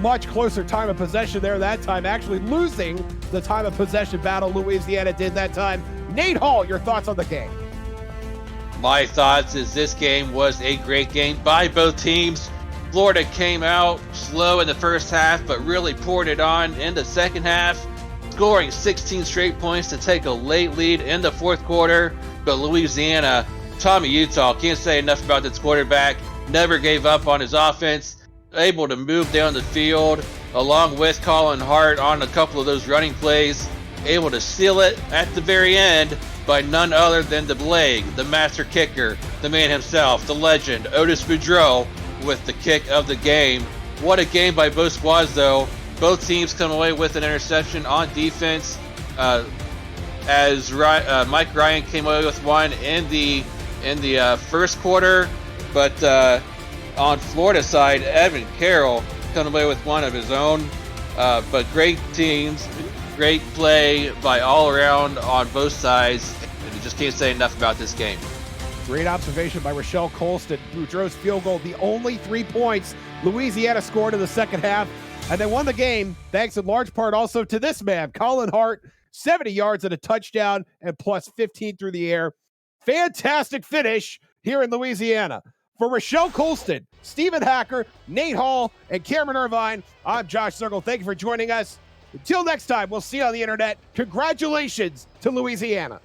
Much closer time of possession there that time, actually losing the time of possession battle Louisiana did that time. Nate Hall, your thoughts on the game? My thoughts is this game was a great game by both teams. Florida came out slow in the first half, but really poured it on in the second half, scoring 16 straight points to take a late lead in the fourth quarter. But Louisiana, Tommy Utah, can't say enough about this quarterback, never gave up on his offense, able to move down the field along with Colin Hart on a couple of those running plays, able to seal it at the very end by none other than the Blade, the master kicker, the man himself, the legend, Otis Boudreau, with the kick of the game. What a game by both squads, though. Both teams come away with an interception on defense, as Mike Ryan came away with one in the first quarter, but on Florida side, Evan Carroll coming away with one of his own. But great teams, great play by all around on both sides. And you just can't say enough about this game. Great observation by Rochelle Colston. Boudreau's field goal, the only 3 points Louisiana scored in the second half, and they won the game thanks in large part also to this man, Colin Hart, 70 yards and a touchdown and plus 15 through the air. Fantastic finish here in Louisiana. For Rochelle Colston, Stephen Hacker, Nate Hall, and Cameron Irvine, I'm Josh Circle. Thank you for joining us. Until next time, we'll see you on the internet. Congratulations to Louisiana.